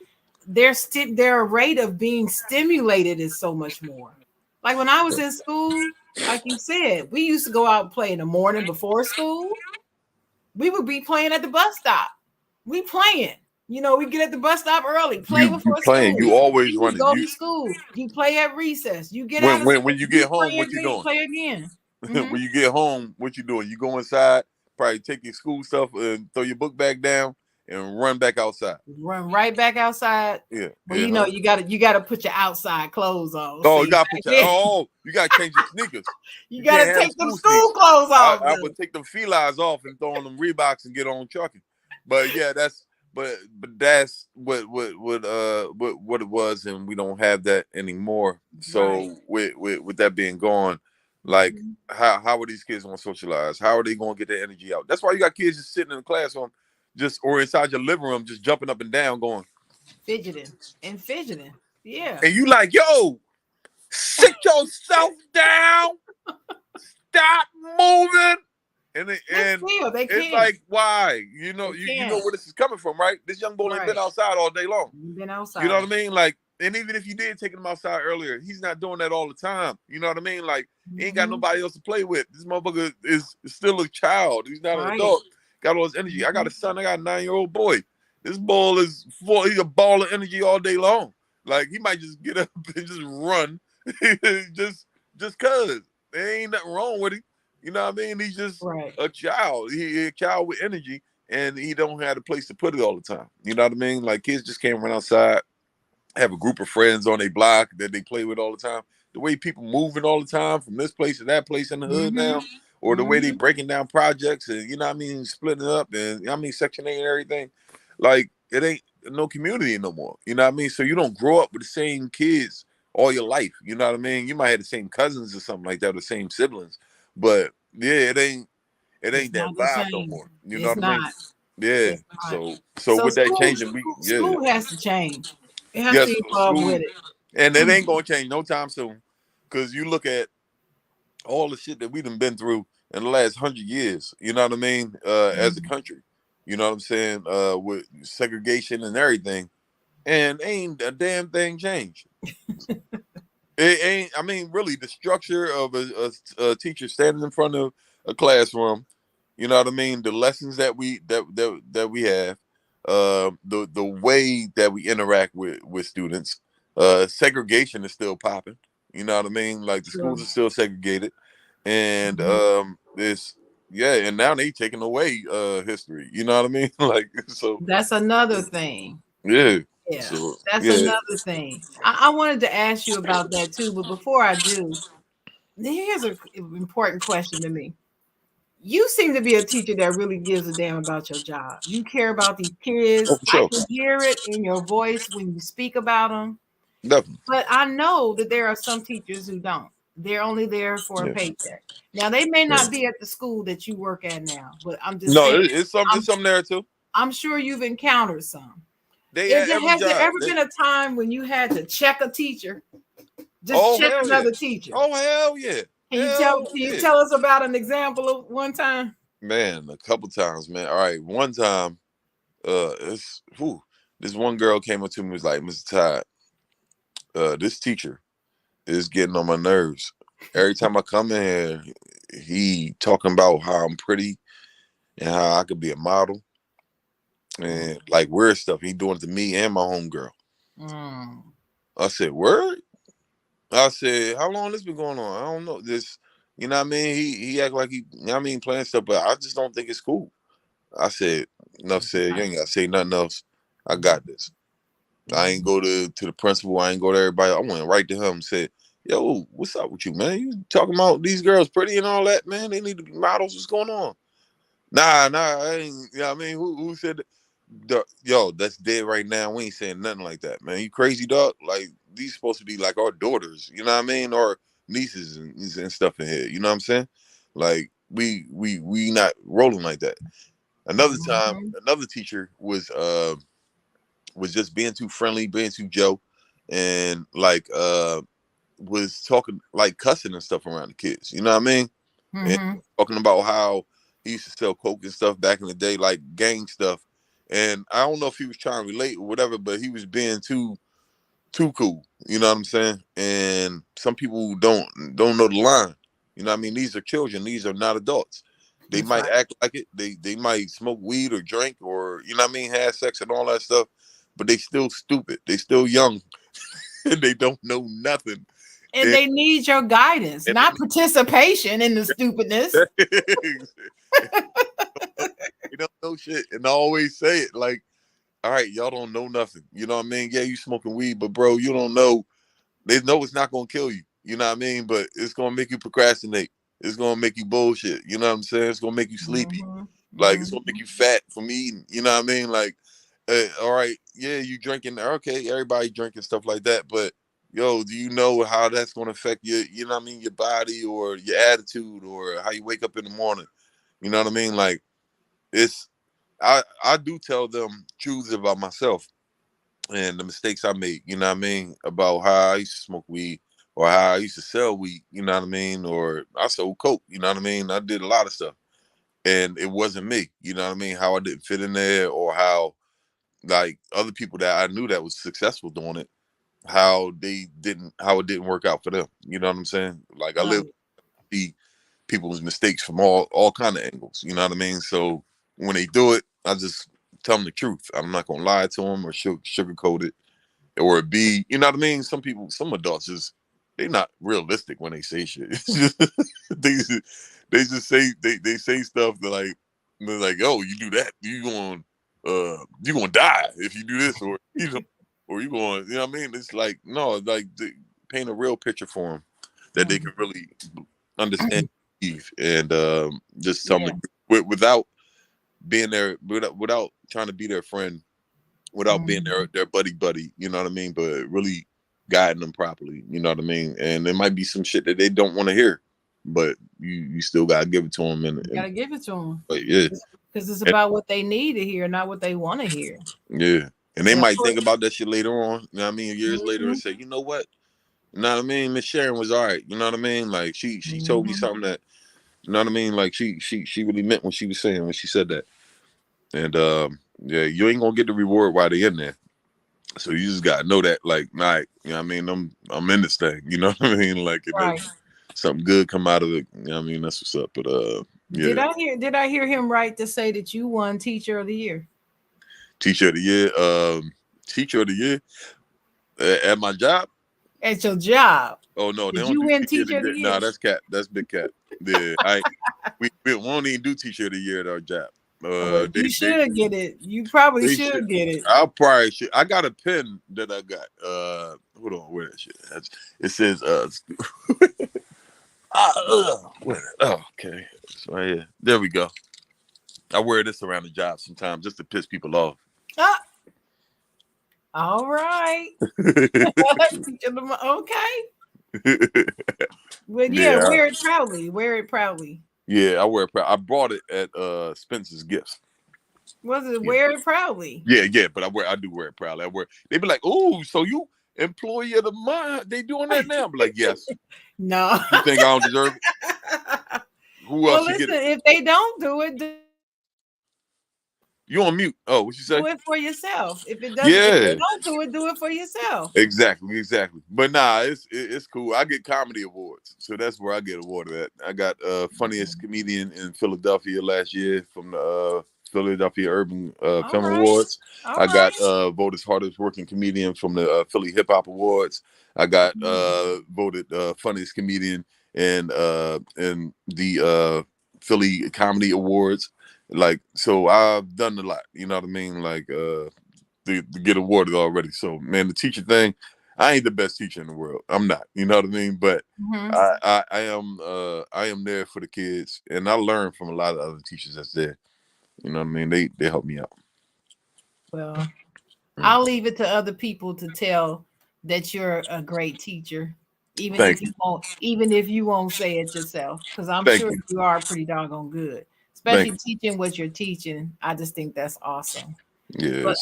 their rate of being stimulated is so much more. Like when I was in school, like you said, we used to go out and play in the morning before school. We would be playing at the bus stop. We playing. We get at the bus stop early, play you before playing, school. you always You running. go You to school. You play at recess. You get out of when school. you get You home, play what you again. doing? Play again. Hmm. When you get home, what you doing? You go inside, probably take your school stuff and throw your book bag down and run back outside. Run right back outside. Yeah, Well, yeah. you gotta put your outside clothes on. Oh, you See, gotta back put your then, you gotta change your sneakers. you You can't gotta have them take them school school sneaks. clothes off. I Though. would take them felines off and throw on them Reeboks and get on trucking. But yeah, that's that's what it was, and we don't have that anymore. Right. So with that being gone, like Mhm. how are these kids gonna socialize? How are they gonna get their energy out? That's why you got kids just sitting in the classroom, just or inside your living room, just jumping up and down, going, Fidgeting and fidgeting. Yeah. and you like, yo, sit yourself down, stop moving. They And still they it's can't. like, why? They You know can't. where this is coming from, right? This young boy ain't been Right. outside all day long. You've been You know outside. what I mean? Like, and even if you did take him outside earlier, he's not doing that all the time. You know what I mean? Like, he ain't got Hmm. nobody else to play with. This motherfucker is still a child. He's not an Right. adult. Got all his energy. I got a Mhm. son. I got a 9-year-old boy. This ball is full. He's a ball of energy all day long. Like, he might just get up and just run, just cause. there ain't nothing wrong with him. You know what I mean? He's just Right. a child. He a child with energy, and he don't have a place to put it all the time. You know what I mean? Like kids just can't run outside, have a group of friends on their block that they play with all the time. The way people moving all the time from this place to that place in the hood now, or the way they breaking down projects and you know what I mean, splitting it up and you know what I mean, Section 8 and everything. Like it ain't no community no more. You know what I mean? So you don't grow up with the same kids all your life. You know what I mean? You might have the same cousins or something like that, or the same siblings, but yeah, it It's ain't that not the vibe no same. more. You know It's what I mean? not. Yeah. It's not. So So with that changing, we school has to change. It has to yes, evolve school, with it. and it ain't gonna change no time soon. Cause you look at all the shit that we done been through in the last 100 years. You know what I mean? As a country, you know what I'm saying? With segregation and everything, and ain't a damn thing changed. It ain't. I mean, really, the structure of a teacher standing in front of a classroom. You know what I mean? The lessons that we have, the way that we interact with students. Segregation is still popping. You know what I mean? Like the schools True. are still segregated, and it's yeah. And now they taking away history. You know what I mean? Like so. That's another thing. Yeah. Yeah, So that's yeah. another thing. I wanted to ask you about that too, but before I do, here's an important question to me. You seem to be a teacher that really gives a damn about your job. You care about these Oh, kids. for I sure. can hear it in your voice when you speak about them. Definitely. But I know that there are some teachers who don't. They're only there for a Yeah. paycheck. Now they may Yeah. not be at the school that you work at now, but I'm just No, saying. it's some I'm it's some there too. I'm sure you've encountered some. They at every Has there job. ever been a time when you had to check a teacher? Just Oh check hell yeah. another teacher. Oh hell yeah. Can you tell? Hell Can you yeah. tell us about an example of one time? Man, a couple times, man. All right. One time, it's this one girl came up to me and was like, Mr. Todd, this teacher is getting on my nerves. Every time I come in here, he talking about how I'm pretty and how I could be a model and like weird stuff. He doing it to me and my homegirl. Mm. I said, word? I said, how long this been going on? I don't know. This, you know what I mean? He act like he, you know what I mean, playing stuff, but I just don't think it's cool. I said, enough said, you ain't gotta say nothing else. I got this. I ain't go to the principal, I ain't go to everybody. I went right to him and said, yo, what's up with you, man? You talking about these girls pretty and all that, man? They need to be models. What's going on? Nah, I ain't, you know what I mean? Who said that? Yo, that's dead right now. We ain't saying nothing like that, man. You crazy, dog? Like these supposed to be like our daughters, you know what I mean, or nieces and stuff in here. You know what I'm saying? Like we not rolling like that. Another time, Mhm. another teacher was just being too friendly, being too Joe, and like was talking like cussing and stuff around the kids. You know what I mean? And Mhm. talking about how he used to sell coke and stuff back in the day, like gang stuff. And I don't know if he was trying to relate or whatever, but he was being too cool. You know what I'm saying? And some people don't know the line. You know what I mean? These are children. These are not adults. They That's might right. act like it. They might smoke weed or drink or you know what I mean, have sex and all that stuff, but they still stupid. They still young and they don't know nothing. And And, they need your guidance, and not participation in the stupidness. they don't know shit. And I always say it like, all right, y'all don't know nothing. You know what I mean? Yeah, you smoking weed, but bro, you don't know. They know it's not gonna kill you. You know what I mean? But it's gonna make you procrastinate. It's gonna make you bullshit. You know what I'm saying? It's gonna make you sleepy. Mhm. Like it's gonna make Mhm. you fat from eating. You know what I mean? Like, all right, yeah, you drinking. Okay, everybody drinking stuff like that. But yo, do you know how that's gonna affect your, you know what I mean, your body or your attitude or how you wake up in the morning? You know what I mean? Like it's I do tell them truths about myself and the mistakes I made, you know what I mean, about how I used to smoke weed or how I used to sell weed, you know what I mean, or I sold coke, you know what I mean. I did a lot of stuff, and it wasn't me, you know what I mean. How I didn't fit in there, or how like other people that I knew that was successful doing it, how it didn't work out for them. You know what I'm saying? Like I live Right. to see people's mistakes from all kind of angles. You know what I mean? So when they do it, I just tell them the truth. I'm not gonna lie to them or sugarcoat it or be, you know what I mean? Some people, some adults just they not realistic when they say shit. It's just, they just say they say stuff that like they're like, oh, you do that, you gonna die if you do this, or or you going, you know what I mean? It's like no, like they paint a real picture for them that they can really understand and just tell them without being there, without trying to be their friend, without being their buddy, you know what I mean? But really guiding them properly, you know what I mean? And there might be some shit that they don't want to hear, but you still gotta give it to them. And you gotta give it to them. Yeah, because it's about what they need to hear, not what they want to hear. Yeah, and they might think about that shit later on. You know what I mean? Years later, and say, you know what? You know what I mean? Miss Sharon was all right. You know what I mean? Like she told me something that, you know what I mean? Like she really meant what she was saying when she said that. And yeah, you ain't gonna get the reward while they in there. So you just gotta know that, like, you know what I mean? I'm in this thing. You know what I mean? Like, something good come out of it. You know what I mean? That's what's up. But yeah. Did I hear him right to say that you won Teacher of the Year? Teacher of the Year. Teacher of the Year at my job. At your job. Oh no, did you win Teacher of the Year? Nah, that's Cat. That's Big Cat. Yeah, we won't even do Teacher of the Year at our job. You should get it. You probably should get it. I probably should. I got a pen that I got. Hold on, where that shit? It says okay. So yeah, there we go. I wear this around the job sometimes just to piss people off. All right. Okay. But yeah, wear it proudly. Wear it proudly. Yeah, I wear it proud. I bought it at Spencer's Gifts. Was it wear it proudly? Yeah, but I do wear it proudly. They be like, "Oh, so you employee of the month? They doing that now?" I'm like, "Yes." No. You think I don't deserve it? Who else? Listen, if they don't do it, you on mute. Oh, what you say? Do it for yourself. If it doesn't, if they don't do it for yourself. Exactly. But nah, it's cool. I get comedy awards, so that's where I get awarded at. I got funniest comedian in Philadelphia last year from the Philadelphia Urban Film Awards. I got voted hardest working comedian from the Philly Hip Hop Awards. I got voted funniest comedian in the Philly Comedy Awards. Like, so I've done a lot, you know what I mean? Like, to get awarded already. So, man, the teacher thing, I ain't the best teacher in the world. I'm not, you know what I mean? But I am there for the kids, and I learn from a lot of other teachers that's there. You know what I mean? They help me out. Well, I'll leave it to other people to tell that you're a great teacher, even if you won't say it yourself, because I'm sure you are pretty doggone good. Especially teaching what you're teaching. I just think that's awesome. Yeah. But,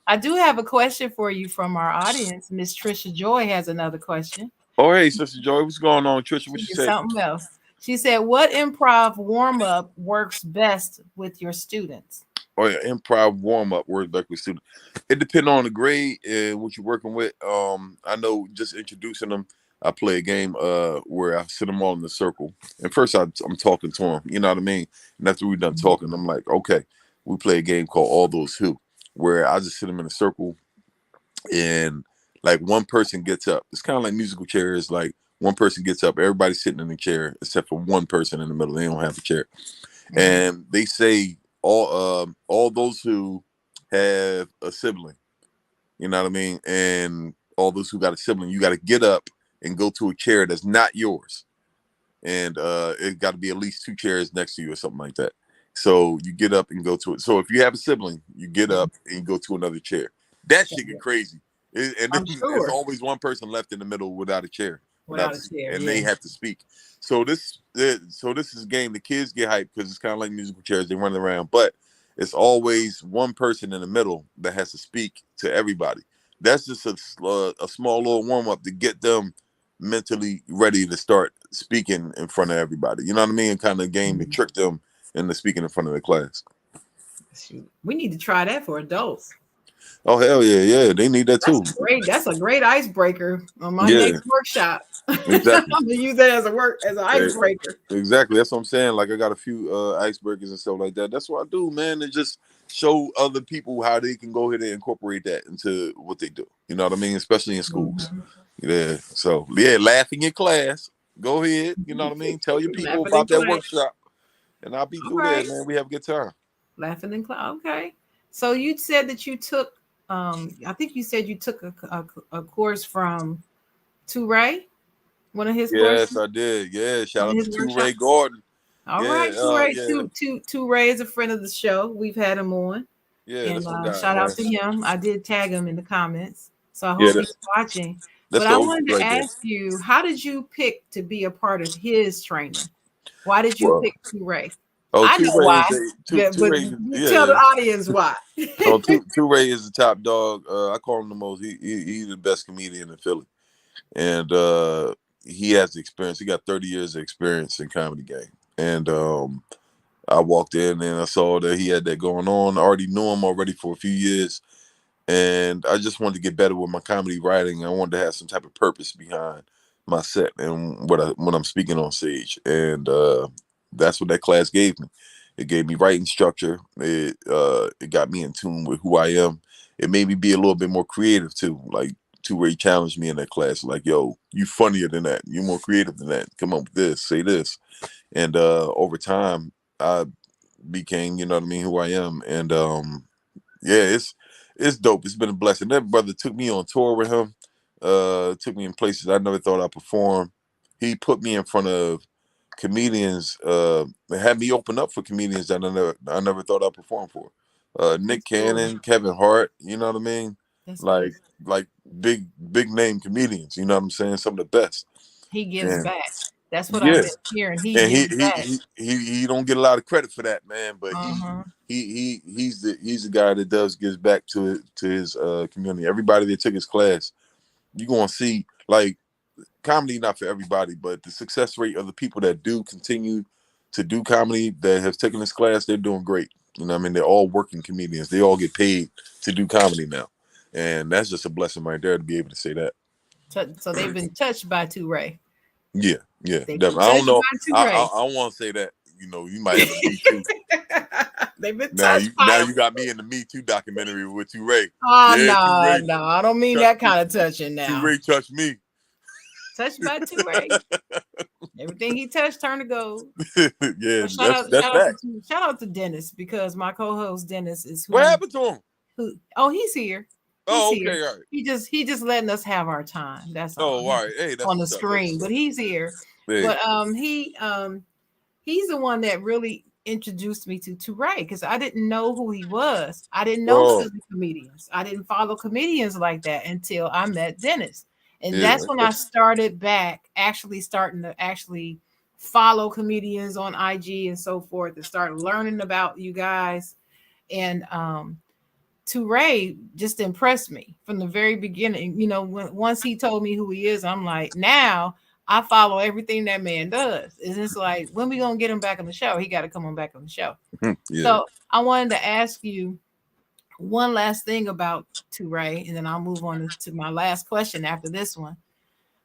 I do have a question for you from our audience. Miss Trisha Joy has another question. Oh, hey, Sister Joy, what's going on, Trisha? What you say? Something else. She said, "What improv warm up works best with your students?" Oh yeah, improv warm up works best with students. It depends on the grade and what you're working with. I know just introducing them. I play a game where I sit them all in the circle. And first I'm talking to them, you know what I mean? And after we're done talking, I'm like, okay, we play a game called All Those Who, where I just sit them in a circle and like one person gets up. It's kind of like musical chairs. Like one person gets up, everybody's sitting in the chair except for one person in the middle. They don't have a chair. And they say all those who have a sibling, you know what I mean? And all those who got a sibling, you got to get up and go to a chair that's not yours. And it got to be at least 2 chairs next to you or something like that. So you get up and go to it. So if you have a sibling, you get up and you go to another chair. That shit get crazy. There's always one person left in the middle without a chair. And they have to speak. So this is a game. The kids get hyped because it's kind of like musical chairs. They run around. But it's always one person in the middle that has to speak to everybody. That's just a small little warm-up to get them mentally ready to start speaking in front of everybody. You know what I mean? Kind of game to trick them into speaking in front of the class. We need to try that for adults. Oh hell yeah, they need that too. That's a great icebreaker on my next workshop. Exactly. I'm gonna use that as an icebreaker. Exactly. That's what I'm saying. Like I got a few icebreakers and stuff like that. That's what I do, man. And just show other people how they can go ahead and incorporate that into what they do. You know what I mean? Especially in schools. Yeah. So yeah, laugh in your class. Go ahead. You know what I mean? Tell your people Laughing in about that class. workshop. And I'll be All through there, right. man. We have a good time. Laughing in class. Okay. So you said that you took, I think you said you took a course from Ray, one of his Yes, courses, I did. Yeah. Shout one of out his to Ray workshops. Gordon. All Yeah, right, yeah. Ray is a friend of the show. We've had him on, Yeah, and that's my guy, shout man. out to him. I did tag him in the comments, so I Yeah, hope he's watching. that's But the I old wanted to right there. ask you, how did you pick to be a part of his training? Why did you Well, pick Ray? oh, I know why, Two but Ray, you yeah, tell the yeah. audience why. Oh, two Ray is the top dog. I call him the most. He's the best comedian in Philly, and he has the experience. He got 30 years of experience in comedy game, and I walked in and I saw that he had that going on. I already knew him already for a few years, and I just wanted to get better with my comedy writing. I wanted to have some type of purpose behind my set and when I'm speaking on stage, and that's what that class gave me. It gave me writing structure. It got me in tune with who I am. It made me be a little bit more creative too. Like Two-Ray challenged me in that class, like, "Yo, you funnier than that. You more creative than that. Come up with this, say this." And over time, I became, you know what I mean, who I am. And yeah, it's dope. It's been a blessing. That brother took me on tour with him. Took me in places I never thought I'd perform. He put me in front of comedians. Had me open up for comedians that I never thought I'd perform for. Nick That's cool. Cannon, Kevin Hart. You know what I mean? That's Like good. like big name comedians. You know what I'm saying? Some of the best. He gives And back. That's what I've yeah, been hearing. He and gives back. he don't get a lot of credit for that, man. But Uh-huh. he's the guy that does gives back to his community. Everybody that took his class, you gonna see, like, comedy not for everybody, but the success rate of the people that do continue to do comedy that have taken this class, they're doing great. You know what I mean? They're all working comedians. They all get paid to do comedy now, and that's just a blessing right there to be able to say that. So they've been touched by Ray. Yeah, yeah, They've been definitely. I don't touched know. by I Ray. I want to say that. You know, you might have a Me Too. They've been Now touched you by now him. you got me in the Me Too documentary with Ray. Oh Yeah, no, Ray. no, I don't mean that kind of touching now. Ray touched me. Touched by Ray. Everything he touched turned to gold. Yeah, But that's fact. shout out to Dennis, because my co-host Dennis is What happened to him? he's here. He's Oh, here. okay, all right. He just letting us have our time. That's all. Oh, all right. Hey, that's On the what's up. That's screen, what's but up. he's here. Hey. But he's the one that really introduced me to Ray, because I didn't know who he was. I didn't know Philly comedians. I didn't follow comedians like that until I met Dennis. And Yeah, that's when I started back starting to follow comedians on IG and so forth, and start learning about you guys. And Ray just impressed me from the very beginning. You know, once he told me who he is, I'm like, now I follow everything that man does. It's just like, when we gonna get him back on the show? He got to come on back on the show. yeah. So I wanted to ask you one last thing about Ray, and then I'll move on to my last question after this one.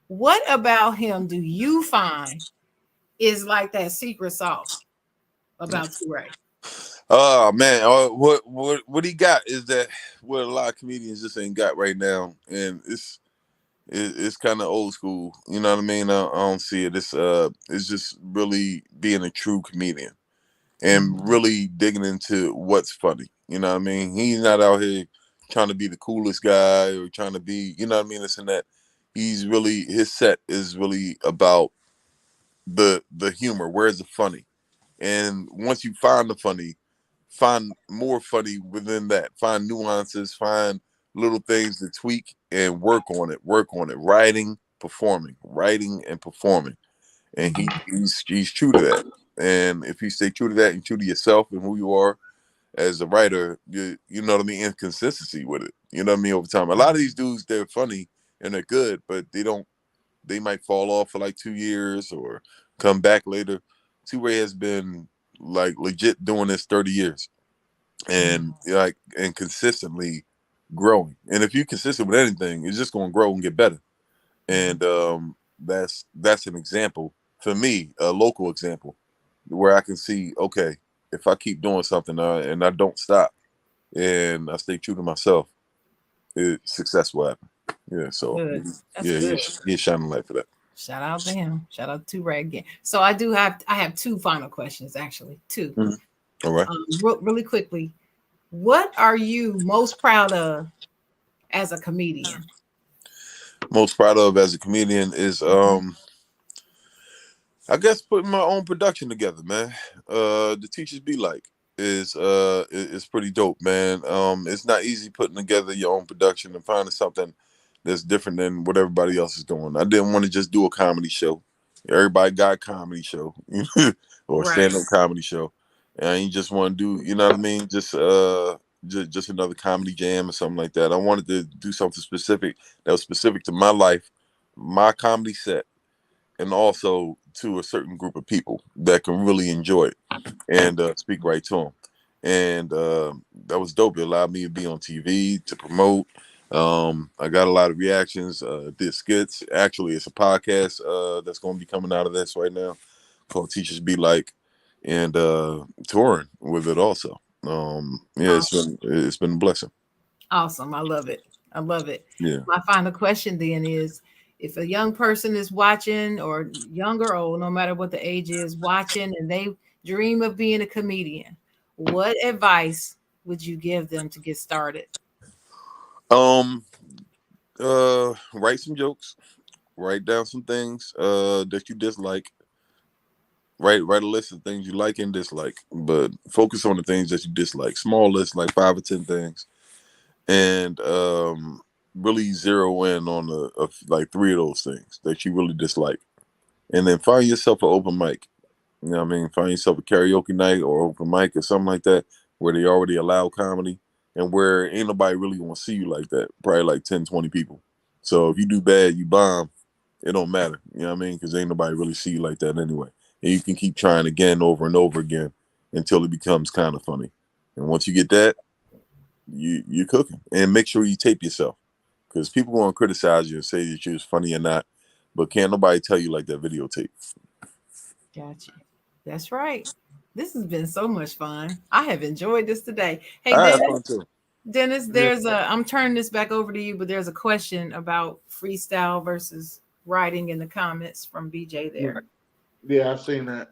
What about him do you find is like that secret sauce about Ray? Oh man, what he got is that what a lot of comedians just ain't got right now, and it's kind of old school. You know what I mean? I don't see it. It's just really being a true comedian and really digging into what's funny. You know what I mean? He's not out here trying to be the coolest guy or trying to be, you know what I mean, this and that. His set is really about the humor. Where's the funny? And once you find the funny, find more funny within that. Find nuances, find little things to tweak and work on it. Work on it. Writing and performing. And he's true to that. And if you stay true to that and true to yourself and who you are as a writer, you know what I mean, inconsistency with it. You know what I mean, over time. A lot of these dudes, they're funny and they're good, but they might fall off for like 2 years or come back later. Ray has been like legit doing this 30 years and and consistently growing. And if you're consistent with anything, it's just going to grow and get better. And that's an example for me, a local example where I can see, okay, if I keep doing something and I don't stop and I stay true to myself, success will happen. Yeah, so Good. That's yeah, good. he's shining light for that. Shout out to him. Shout out to Ray again. So I have two final questions, actually. Two. Mhm. All right. Really quickly. What are you most proud of as a comedian? Most proud of as a comedian is I guess putting my own production together, man. The Teachers Be Like is pretty dope, man. It's not easy putting together your own production and finding something that's different than what everybody else is doing. I didn't want to just do a comedy show. Everybody got a comedy show or a Right. stand-up comedy show. And you just want to do, you know what I mean? Just another comedy jam or something like that. I wanted to do something specific that was specific to my life, my comedy set, and also to a certain group of people that can really enjoy it and speak right to them. And that was dope. It allowed me to be on TV to promote. I got a lot of reactions. Did skits. Actually, it's a podcast that's going to be coming out of this right now called Teachers Be Like, and touring with it also. Yeah, it's been a blessing. Awesome. I love it. I love it. Yeah. My final question then is, if a young person is watching, or young or old, no matter what the age is, watching and they dream of being a comedian, what advice would you give them to get started? Write some jokes, write down some things that you dislike. Write a list of things you like and dislike, but focus on the things that you dislike. Small list, like 5 or 10 things, and really zero in on like 3 of those things that you really dislike, and then find yourself an open mic. You know what I mean? Find yourself a karaoke night or open mic or something like that, where they already allow comedy and where ain't nobody really gonna see you like that. Probably like 10, 20 people. So if you do bad, you bomb, it don't matter. You know what I mean? Because ain't nobody really see you like that anyway. And you can keep trying again over and over again until it becomes kind of funny. And once you get that, you're cooking. And make sure you tape yourself, because people gonna criticize you and say that you're funny or not, but can't nobody tell you like that videotape. Gotcha. That's right. This has been so much fun. I have enjoyed this today. Hey, I had Dennis. fun too. Dennis, Yeah. I'm turning this back over to you, but there's a question about freestyle versus writing in the comments from BJ there. Yeah, I've seen that.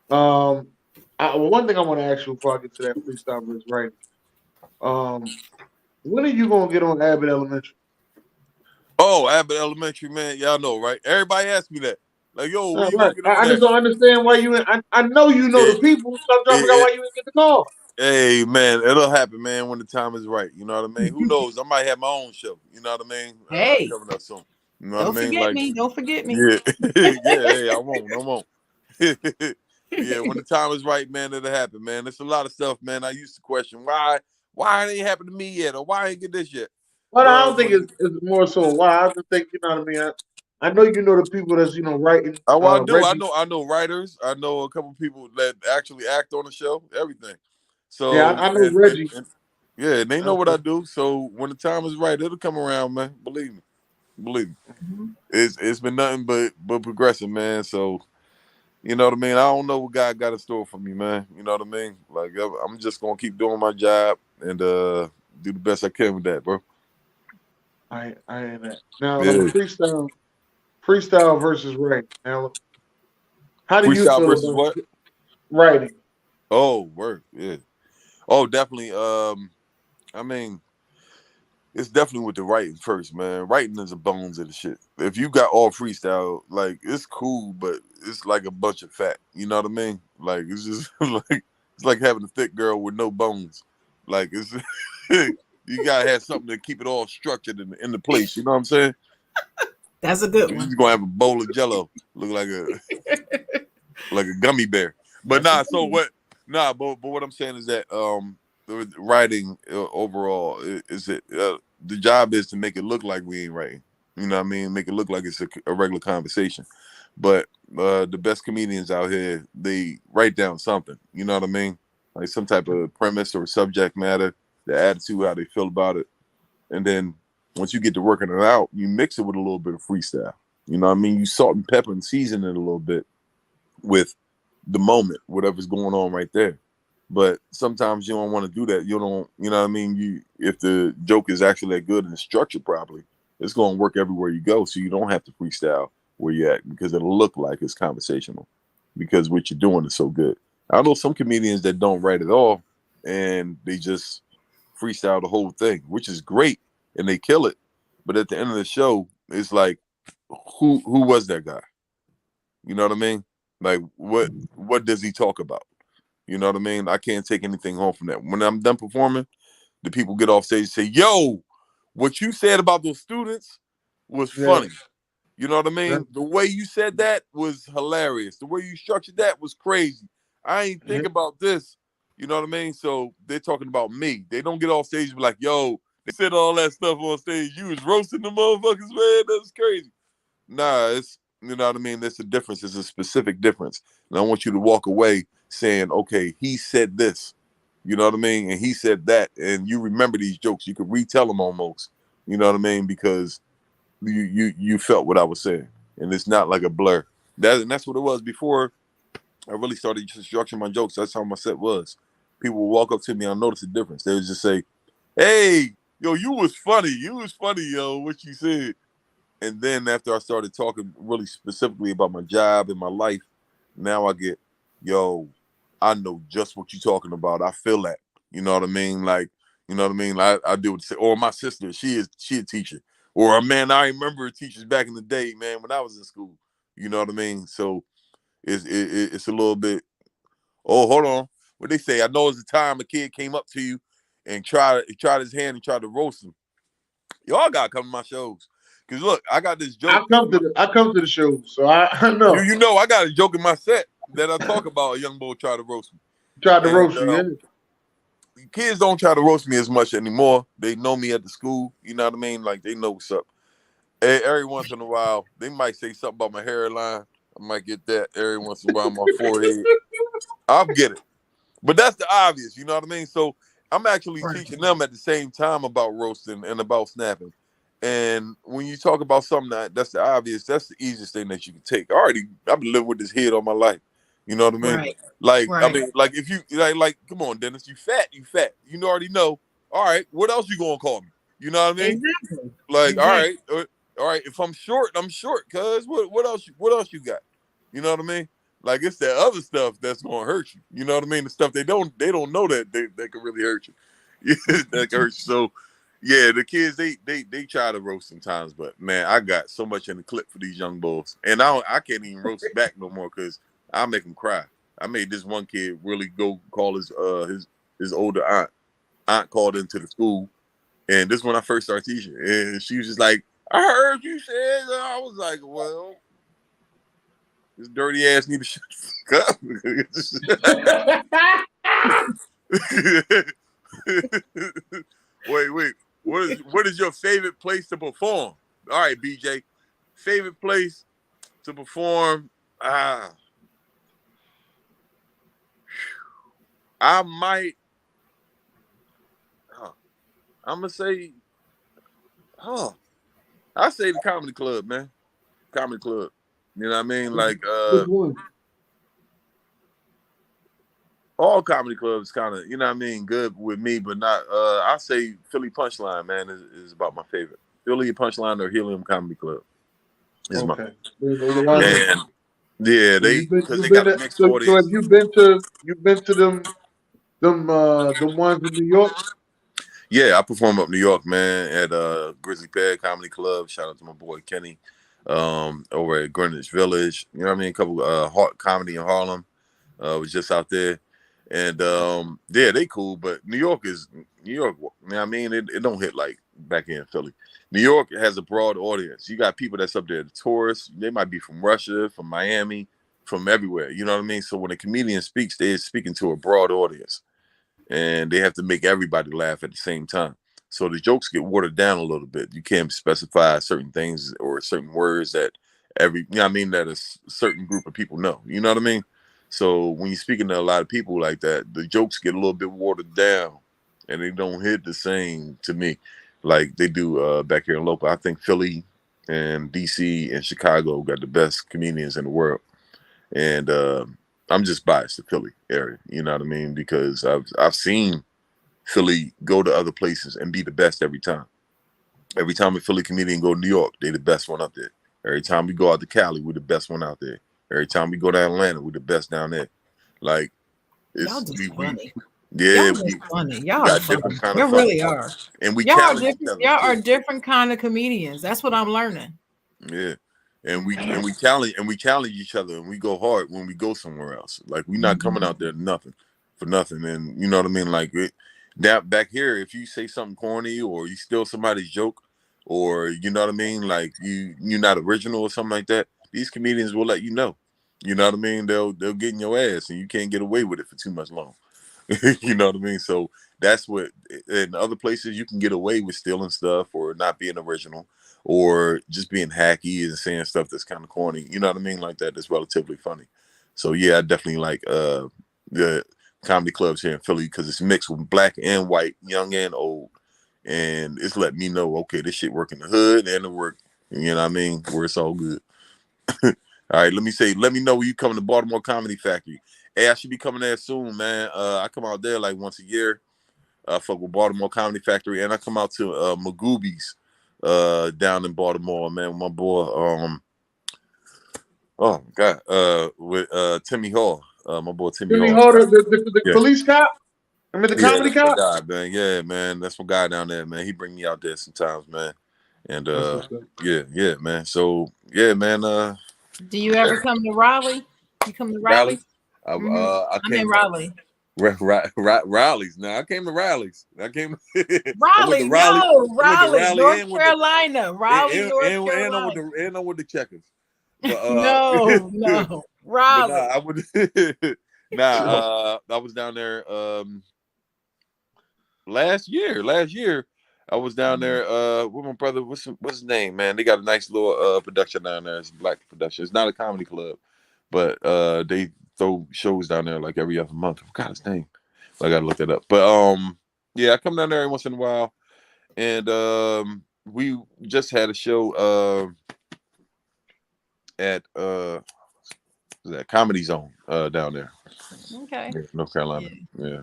One thing I want to ask you before I get to that freestyle versus writing. When are you gonna get on Abbott Elementary? Oh, Abbott Elementary, man. Y'all know, right? Everybody asked me that. Like, yo, when you Right. gonna get on I there? just don't understand why you. I know you know the people, so I'm trying to figure out why you ain't get the call. Hey, man, it'll happen, man, when the time is right. You know what I mean? Who knows? I might have my own show. You know what I mean? Hey, Coming up soon. You know what I don't mean? forget Like, me. Don't forget me. yeah, yeah. Hey, I won't. Yeah, when the time is right, man, it'll happen, man. There's a lot of stuff, man. I used to question why it ain't happened to me yet, or why I ain't get this yet. But I But don't think it's more so why. I just think you know what I mean. I know you know the people that's writing. well, I do. Reggie. I know writers. I know a couple people that actually act on the show. Everything. Yeah, So I know Reggie. yeah, they know what Okay. I do. So when the time is right, it'll come around, man. Believe me. Mhm. It's been nothing but progressing, man. So you know what I mean. I don't know what God got in store for me, man. You know what I mean. Like I'm just gonna keep doing my job and do the best I can with that, bro. I ain't that. Now Yeah. freestyle versus writing. Now, how do you Freestyle feel versus about what? writing? Oh, word. Yeah. Oh, definitely. I mean, it's definitely with the writing first, man. Writing is the bones of the shit. If you got all freestyle, like it's cool, but it's like a bunch of fat. You know what I mean? Like it's just it's like having a thick girl with no bones. Like it's you gotta have something to keep it all structured in the place. You know what I'm saying? That's a good You're one. just gonna have a bowl of Jello, look like a gummy bear. But That's a nah. good So one. what? Nah. But what I'm saying is that the writing overall is it the job is to make it look like we ain't writing. You know what I mean? Make it look like it's a regular conversation. But the best comedians out here, they write down something. You know what I mean? Like some type of premise or subject matter, the attitude, how they feel about it, and then once you get to working it out, you mix it with a little bit of freestyle. You know what I mean? You salt and pepper and season it a little bit with the moment, whatever's going on right there. But sometimes you don't want to do that. You don't, you know what I mean? If the joke is actually that good and structured properly, it's going to work everywhere you go. So you don't have to freestyle where you're at because it'll look like it's conversational because what you're doing is so good. I know some comedians that don't write at all and they just freestyle the whole thing, which is great and they kill it. But at the end of the show, it's like, who was that guy? You know what I mean? Like what does he talk about? You know what I mean? I can't take anything home from that. When I'm done performing, the people get off stage and say, yo, what you said about those students was funny. You know what I mean? The way you said that was hilarious. The way you structured that was crazy. I ain't think about this. You know what I mean? So they're talking about me. They don't get off stage and be like, yo, they said all that stuff on stage. You was roasting the motherfuckers, man. That's crazy. Nah, it's, you know what I mean? There's a difference. There's a specific difference. And I want you to walk away saying, okay, he said this. You know what I mean? And he said that. And you remember these jokes. You could retell them almost. You know what I mean? Because you felt what I was saying. And it's not like a blur. That's what it was before I really started structuring my jokes. That's how my set was. People would walk up to me, I'll notice the difference. They would just say, hey, yo, you was funny. You was funny, yo, what you said. And then after I started talking really specifically about my job and my life, now I get, yo, I know just what you're talking about. I feel that. You know what I mean? Like, you know what I mean? I do it. Or my sister, she a teacher. Or, man, I remember teachers back in the day, man, when I was in school. You know what I mean? So it's a little bit, oh, hold on. What they say? I know it's the time a kid came up to you and tried his hand and tried to roast him. Y'all got to come to my shows. Because, look, I got this joke. I come to the show, so I know. You know, I got a joke in my set that I talk about a young boy try to roast me. Tried to roast you, Kids don't try to roast me as much anymore. They know me at the school. You know what I mean? Like, they know what's up. Every once in a while, they might say something about my hairline. I might get that every once in a while on my forehead. I'll get it. But that's the obvious, you know what I mean? So I'm actually teaching them at the same time about roasting and about snapping. And when you talk about something that's the obvious, that's the easiest thing that you can take. I've been living with this head all my life. You know what I mean? Right. Like, right. I mean, like if you like, come on, Dennis, you fat. You already know. All right, what else you gonna call me? You know what I mean? Exactly. Like, Exactly. all right. If I'm short, I'm short. Cause what else you got? You know what I mean? Like it's that other stuff that's gonna hurt you. You know what I mean? The stuff they don't know that they can really hurt you. That can hurt you. So yeah, the kids they try to roast sometimes, but man, I got so much in the clip for these young bulls, and I can't even roast back no more because I make them cry. I made this one kid really go call his older aunt. Aunt called into the school, and this is when I first started teaching, and she was just like, "I heard you said." I was like, "Well, this dirty ass need to shut the fuck up." Wait. What is your favorite place to perform? All right, BJ. Favorite place to perform? I might. I'm gonna say. I say the comedy club, man. Comedy club. You know what I mean? Like Which one? All comedy clubs kind of, you know what I mean, good with me, but not I say Philly Punchline, man, is about my favorite. Philly Punchline or Helium Comedy Club is my and yeah, because they got a mixed audience. So have you been to them ones in New York? Yeah, I perform up New York, man, at Grizzly Pear Comedy Club. Shout out to my boy Kenny. Over at Greenwich Village. You know what I mean? A couple Hot Comedy in Harlem. Was just out there. And yeah, they cool, but New York. You know what I mean? It don't hit like back in Philly. New York has a broad audience. You got people that's up there, the tourists. They might be from Russia, from Miami, from everywhere. You know what I mean? So when a comedian speaks, they're speaking to a broad audience, and they have to make everybody laugh at the same time. So the jokes get watered down a little bit. You can't specify certain things or certain words that you know what I mean, that a certain group of people know. You know what I mean? So when you're speaking to a lot of people like that, the jokes get a little bit watered down and they don't hit the same to me like they do back here in local. I think Philly and DC and Chicago got the best comedians in the world. And I'm just biased to Philly area, you know what I mean? Because I've seen Philly go to other places and be the best every time. Every time a Philly comedian go to New York, they the best one up there. Every time we go out to Cali, we the best one out there. Every time we go to Atlanta, we the best down there. Like Y'all it's just funny. yeah, Y'all just funny. Y'all are got funny. different kind You of funny, really are. and we Y'all are challenge each different. other Y'all too. are different kind of comedians. That's what I'm learning. Yeah, and we challenge each other, and we go hard when we go somewhere else. Like we're not coming out there for nothing, and you know what I mean. Like that back here, if you say something corny or you steal somebody's joke, or you know what I mean, like you're not original or something like that, these comedians will let you know. You know what I mean? They'll get in your ass, and you can't get away with it for too much long. You know what I mean? So that's what in other places you can get away with stealing stuff or not being original or just being hacky and saying stuff that's kind of corny. You know what I mean? Like that. That's relatively funny. So yeah, I definitely like the comedy clubs here in Philly because it's mixed with black and white, young and old, and it's letting me know, okay, this shit work in the hood and it work. You know what I mean? Where it's all good. All right, let me know when you come to Baltimore Comedy Factory. Hey, I should be coming there soon, man. I come out there like once a year. Fuck with Baltimore Comedy Factory, and I come out to Magoobies down in Baltimore, man, with my boy oh god, with Timmy Hall. My boy Timmy Jimmy Hall. Harder, the Yeah. police cop. I mean the Yeah, comedy that's my cop. guy, man. Yeah, man. That's my guy down there, man. He bring me out there sometimes, man. And That's what's up. yeah, man. So yeah, man, Do you ever come to Raleigh? You come to Raleigh. Raleigh? I I'm in came Raleigh. Rallies. Now I came to Rallies. I came. I went to Raleigh, Raleigh. no, I went to Raleigh, Raleigh North and went to Carolina. Raleigh, North and Carolina. I went to Checkers. But No, no, but nah, Raleigh. I would I was down there last year. Last year I was down there with my brother. What's his name, man? They got a nice little production down there. It's a black production. It's not a comedy club, but they throw shows down there like every other month. I forgot his name. I gotta look that up. But yeah, I come down there every once in a while, and we just had a show at that Comedy Zone down there, Okay. North Carolina. Yeah.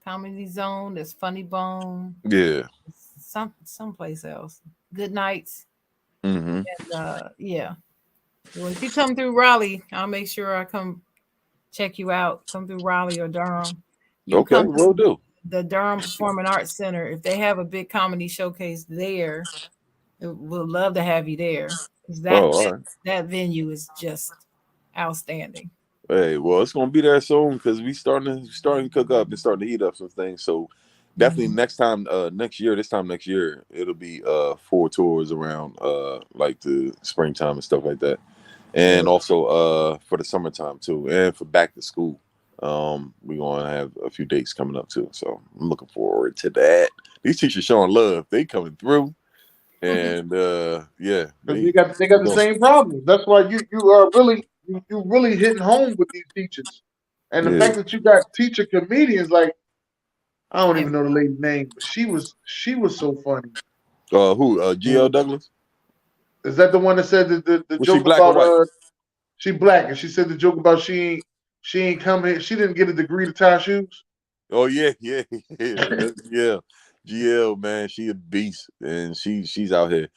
Comedy Zone. There's Funny Bone. Yeah. Someplace else. Good Nights. Mm-hmm. And yeah. Well, if you come through Raleigh, I'll make sure I come check you out. Come through Raleigh or Durham. You Okay, come will to do. the Durham Performing Arts Center. If they have a big comedy showcase there, we'd love to have you there. Because All right. that venue is just outstanding. Hey, well, it's gonna be there soon because we starting to cook up and starting to heat up some things. So definitely next time, this time next year, it'll be 4 tours around like the springtime and stuff like that. And also for the summertime too, and for back to school. We're gonna have a few dates coming up too. So I'm looking forward to that. These teachers showing love, they coming through. And yeah, They got the same problem. That's why you are really you really hitting home with these teachers. And the fact that you got teacher comedians, like I don't even know the lady's name, but she was so funny. Who? GL Douglas? Is that the one that said the Was she joke black or white? about she black and she said the joke about she ain't come here, she didn't get a degree to tie shoes? Oh yeah. Yeah. GL, man, she a beast, and she's out here.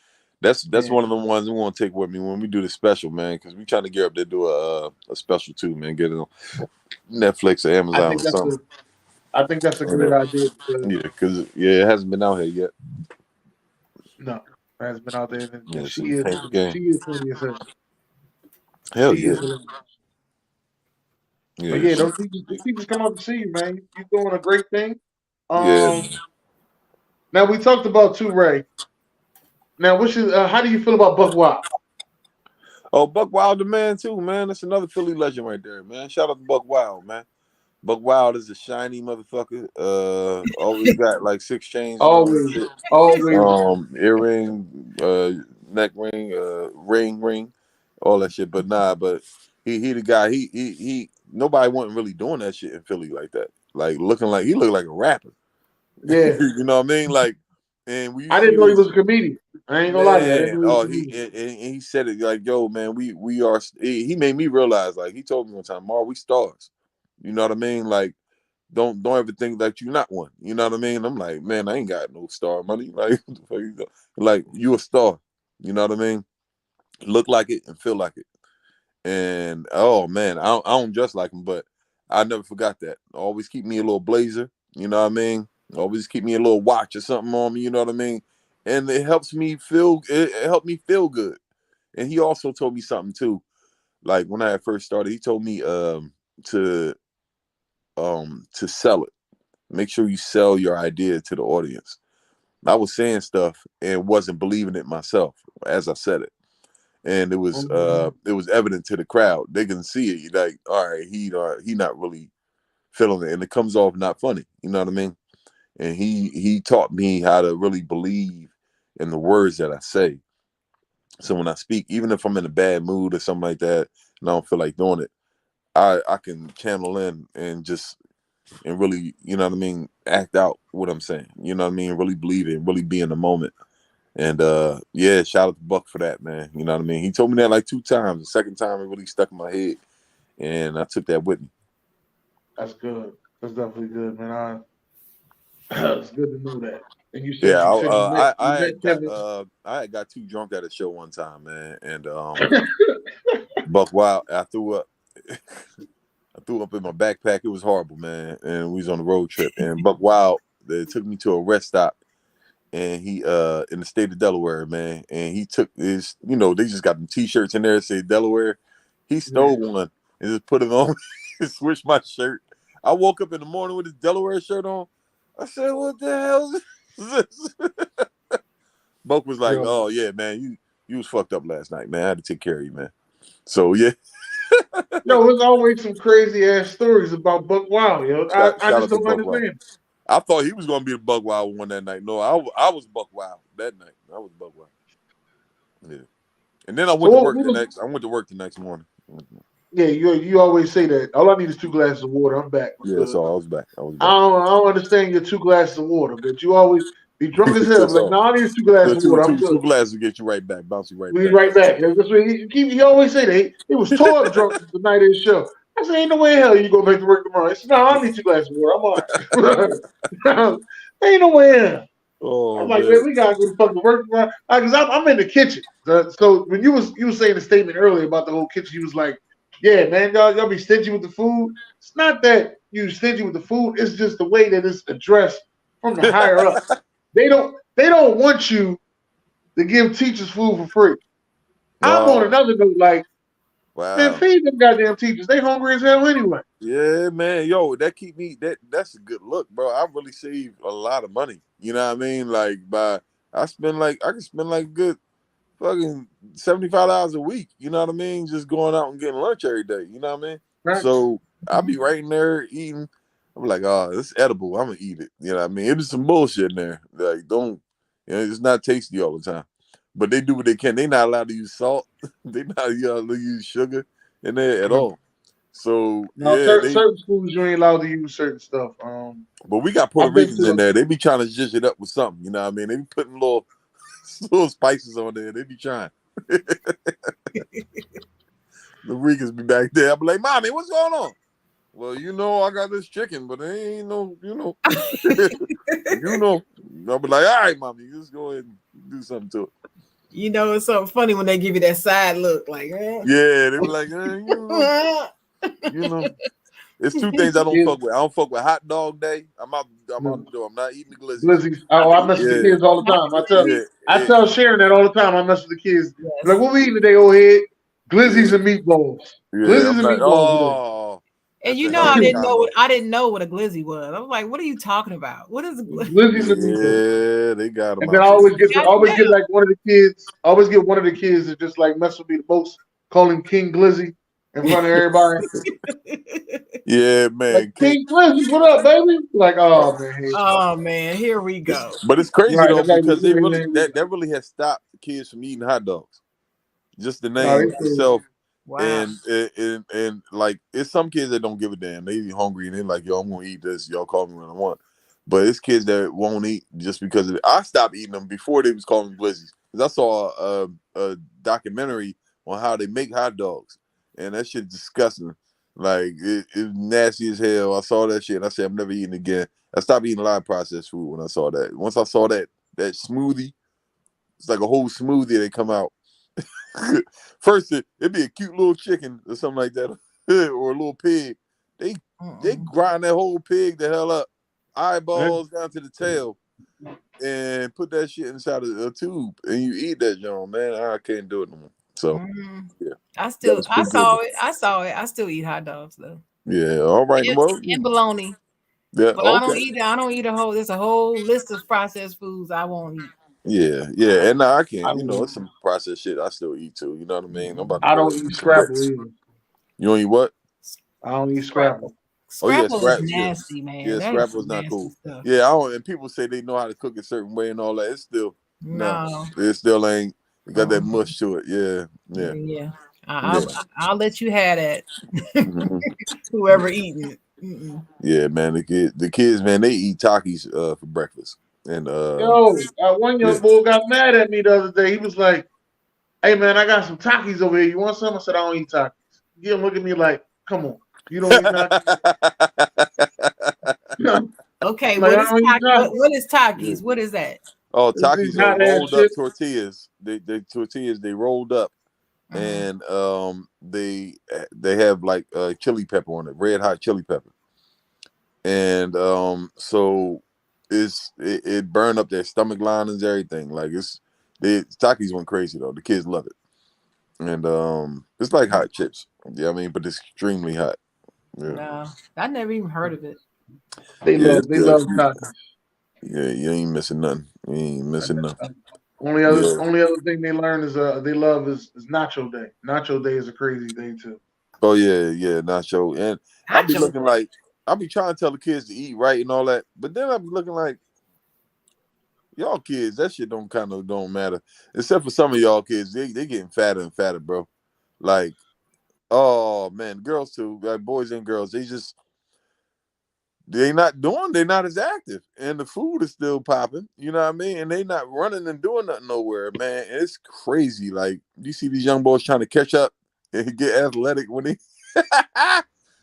That's one of the ones we want to take with me when we do the special, man, because we trying to get up there do a special too, man. Get it on Netflix or Amazon or something. I think that's a great idea. Because it hasn't been out here yet. No, it hasn't been out there, and So she is funny as hell. Hell she yeah. is hilarious. But yeah, those teachers come out to see you, man. You're doing a great thing. Now we talked about too, Ray. Now, how do you feel about Buck Wild? Oh, Buck Wild, the man too, man. That's another Philly legend right there, man. Shout out to Buck Wild, man. Buck Wild is a shiny motherfucker. Always got like 6 chains. Always. Earring, neck ring, ring, all that shit. But he the guy. He nobody wasn't really doing that shit in Philly like that. Like he looked like a rapper. Yeah. You know what I mean? Like, and I didn't know he was a comedian. I ain't gonna lie to you. I didn't know he said it like, yo, man, we are. He made me realize, like, he told me one time, Mar, we stars. You know what I mean? Like, don't ever think that you're not one. You know what I mean? I'm like, man, I ain't got no star money. Like, like you a star. You know what I mean? Look like it and feel like it. And oh man, I don't dress like him, but I never forgot that. Always keep me a little blazer. You know what I mean? Always keep me a little watch or something on me. You know what I mean? And it helps me feel. It helped me feel good. And he also told me something too. Like when I first started, he told me to sell it. Make sure you sell your idea to the audience. I was saying stuff and wasn't believing it myself as I said it, and it was evident to the crowd. They can see it. You're like, all right, he not really feeling it, and it comes off not funny. You know what I mean? And he taught me how to really believe in the words that I say. So when I speak, even if I'm in a bad mood or something like that, and I don't feel like doing it, I can channel in and just and really, you know what I mean, act out what I'm saying. You know what I mean? Really believe it, really be in the moment. And yeah, shout out to Buck for that, man. You know what I mean? He told me that like 2 times. The second time it really stuck in my head. And I took that with me. That's good. That's definitely good, man. It's good to know that. And you said Yeah, Kevin. I got too drunk at a show one time, man. And Buck Wild, I threw up. I threw up in my backpack. It was horrible, man. And we was on a road trip. And Buck Wild, they took me to a rest stop. And he in the state of Delaware, man. And he took his, you know, they just got them t-shirts in there that say Delaware. He stole one and just put it on and switched my shirt. I woke up in the morning with his Delaware shirt on. I said, what the hell is this? Buck was like, oh yeah, man, you was fucked up last night, man. I had to take care of you, man. So yeah. Yo, there's always some crazy ass stories about Buck Wild, yo. I just don't understand. I thought he was gonna be the Buck Wild one that night. No, I was Buck Wild that night. I was Buck Wild. Yeah. And then I went to work the next morning. Yeah, you always say that. All I need is 2 glasses of water. I'm back. Yeah, so I was back. I don't understand your 2 glasses of water, but you always be drunk as hell. Like, no, I need 2 glasses of water. I'm good. 2 glasses will get you right back, bounce you right back. Right back. That's what he always say that. He was Todd drunk the night of his show. I said, ain't no way in hell you gonna make to work tomorrow. He said, no, I need 2 glasses of water. I'm all right. Ain't no way in hell. I'm like, man, we gotta go to fucking work tomorrow. Because I'm in the kitchen. So when you was saying the statement earlier about the whole kitchen, you was like, yeah, man, y'all be stingy with the food. It's not that you stingy with the food. It's just the way that it's addressed from the higher up. They don't want you to give teachers food for free. Wow. I'm on another note, like, man, feed them goddamn teachers. They hungry as hell anyway. Yeah, man. Yo, that's a good look, bro. I really saved a lot of money. You know what I mean? Like I can spend like good fucking $75 a week. You know what I mean? Just going out and getting lunch every day. You know what I mean? Right. So I'll be right in there eating. I'm like, oh, it's edible. I'm gonna eat it. You know what I mean? It is some bullshit in there. Like, it's not tasty all the time. But they do what they can. They're not allowed to use salt. They're not allowed to use sugar in there at all. So certain schools you ain't allowed to use certain stuff. But we got Puerto Ricans in there. They be trying to zhuzh it up with something. You know what I mean? They be putting little spices on there. They be trying. The Ricans be back there. I be like, mommy, what's going on? Well, I got this chicken, but it ain't no, I'll be like, all right, mommy, just go ahead and do something to it. It's something funny when they give you that side look, like, Yeah, they be like, It's 2 things I don't fuck with. I don't fuck with hot dog day. I'm out the door. I'm not eating the glizzies. Oh, I mess with the kids all the time. I tell Sharon that all the time. I mess with the kids. Yes. Like, what we eating today, old head? Glizzies and meatballs. Yeah, glizzies and meatballs. And I didn't know what a glizzy was. I was like, what are you talking about? What is a glizzy? Glizzies and meatballs. Yeah, they got them. And then I always get like one of the kids. I always get one of the kids that just like mess with me the most, call him King Glizzy in front of everybody. Yeah, man. Like, King Glizzy, what up, baby? Like, oh man. Oh man, here we go. But it's crazy though, because they really that really has stopped kids from eating hot dogs. Just the name itself. Wow. And like, it's some kids that don't give a damn. They be hungry and they're like, yo, I'm gonna eat this. Y'all call me when I want. But it's kids that won't eat just because of it. I stopped eating them before they was calling me glizzies. Because I saw a documentary on how they make hot dogs. And that shit's disgusting. Like it's nasty as hell. I saw that shit and I said I'm never eating again. I stopped eating a lot of processed food when I saw that. Once I saw that smoothie, it's like a whole smoothie that come out. First it'd be a cute little chicken or something like that, or a little pig. They grind that whole pig the hell up, eyeballs down to the tail, and put that shit inside of a tube, and you eat that, John. Man, I can't do it no more. So yeah, I saw it. I still eat hot dogs though. Yeah, all right. And bologna. Yeah, but okay. I don't eat a whole. There's a whole list of processed foods I won't eat. Yeah, and I can't. It's some processed shit I still eat too. You know what I mean? I'm about to I don't eat Scrapple either. You don't eat what? I don't eat Scrapple. Scrapple is nasty, man. Yeah, Scrapple is not cool. Stuff. Yeah, I don't. And people say they know how to cook a certain way and all that. It's still no. It still ain't. It got that mush to it. Yeah. I'll let you have that. Whoever eating it. Yeah, man. The kids, man, they eat Takis for breakfast. And one young boy got mad at me the other day. He was like, "Hey, man, I got some Takis over here. You want some?" I said, "I don't eat Takis." He look at me like, "Come on, you don't eat Takis." Okay, what is Takis? What is that? Oh, Takis are rolled up tortillas. The tortillas they rolled up, and they have like chili pepper on it, red hot chili pepper, and so it burned up their stomach linings, everything. Like Takis went crazy though. The kids love it, and it's like hot chips. Yeah, I mean, but it's extremely hot. Yeah. No, I never even heard of it. They love Takis. Yeah, you ain't missing nothing. You ain't missing nothing. Only other thing they learn is they love is Nacho Day. Nacho Day is a crazy day too. Oh yeah, Nacho. And I'll be looking like I'll be trying to tell the kids to eat right and all that, but then I'll be looking like y'all kids, that shit don't matter. Except for some of y'all kids, they getting fatter and fatter, bro. Like, oh man, girls too, like boys and girls, they're not as active, and the food is still popping. You know what I mean? And they not running and doing nothing nowhere, man. And it's crazy. Like you see these young boys trying to catch up and get athletic when they.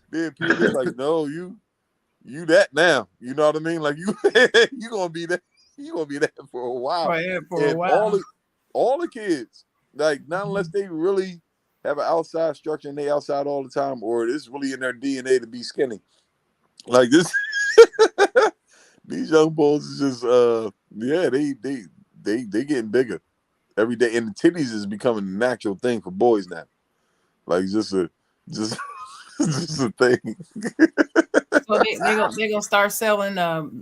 Then people like, no, you that now. You know what I mean? Like you gonna be that. You gonna be that for a while. All the kids, like not unless they really have an outside structure and they outside all the time, or it's really in their DNA to be skinny. Like this, these young boys is just they getting bigger every day, and the titties is becoming a natural thing for boys now. Like just a thing. So they're gonna start selling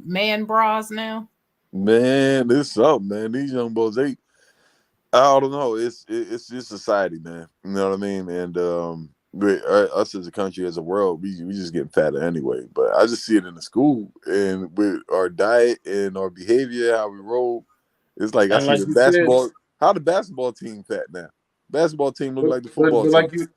man bras now. Man, it's something, man. These young boys, I don't know. It's just society, man. You know what I mean? And us as a country, as a world, we just getting fatter anyway. But I just see it in the school and with our diet and our behavior, how we roll. It's like I see the basketball. How the basketball team fat now? Basketball team look like the football team.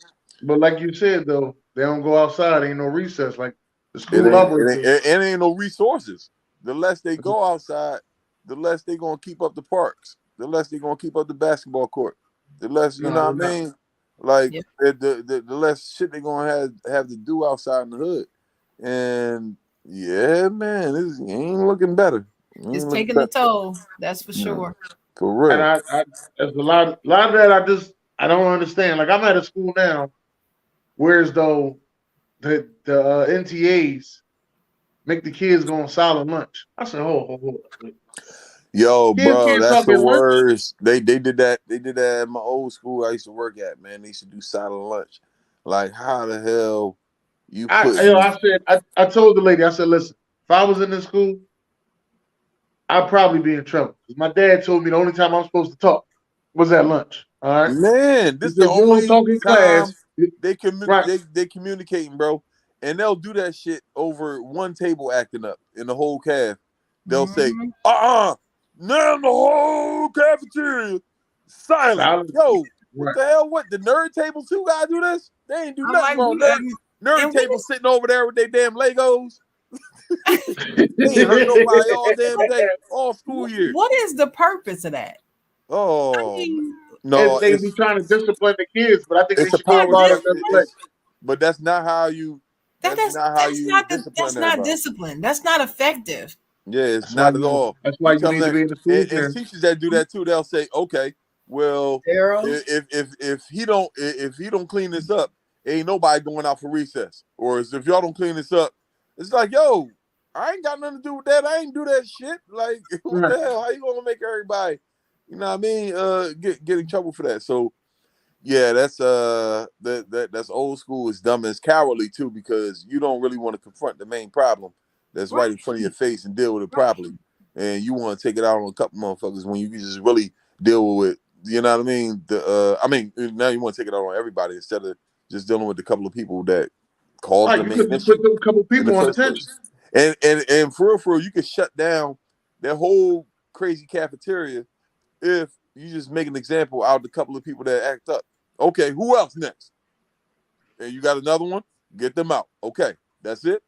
But like you said though, they don't go outside. Ain't no recess like the school. It ain't no resources. The less they go outside, the less they gonna keep up the parks. The less they gonna keep up the basketball court. The less you know what I mean. Like the less shit they're gonna have to do outside in the hood, and yeah, man, it ain't looking better. It's taking the toll, that's for sure. For real. And I there's a lot of that I don't understand. Like I'm at a school now, whereas though the NTAs make the kids go on silent lunch. I said, hold. Yo, bro, that's the worst. They did that. They did that at my old school I used to work at, man. They used to do silent lunch. Like, how the hell you put I told the lady, I said, listen, if I was in this school, I'd probably be in trouble. My dad told me the only time I'm supposed to talk was at lunch. All right. Man, this is the only talking class. They communicating, bro. And they'll do that shit over one table acting up in the whole caf. They'll say, now the whole cafeteria silent. Yo, what the hell? What the nerd table too gotta do this? They ain't do nothing wrong. Nerd table sitting over there with their damn Legos. They ain't hurt nobody all damn day, all school year. What is the purpose of that? Oh, no, they be trying to discipline the kids, but I think it's a power. but that's not how you. That's not how you discipline that's not everybody. discipline. That's not effective. Yeah, it's That's not why at all. That's why you tell need them to that, be in the school and gym. teachers that do that too, they'll say, okay, well, Daryl. if he don't clean this up, ain't nobody going out for recess. Or if y'all don't clean this up, it's like, yo, I ain't got nothing to do with that. I ain't do that shit. Like, what the hell? How you gonna make everybody, you know what I mean, get in trouble for that? So yeah, that's that's old school. It's dumb and it's cowardly too, because you don't really want to confront the main problem that's right in front of your face and deal with it properly. And you want to take it out on a couple motherfuckers when you can just really deal with, you know what I mean? Now you want to take it out on everybody instead of just dealing with the couple of people that caused the You main could just issue put a couple in the people on first attention. place. And for real, you can shut down that whole crazy cafeteria if you just make an example out of the couple of people that act up. Okay, who else next? And you got another one? Get them out. Okay, that's it.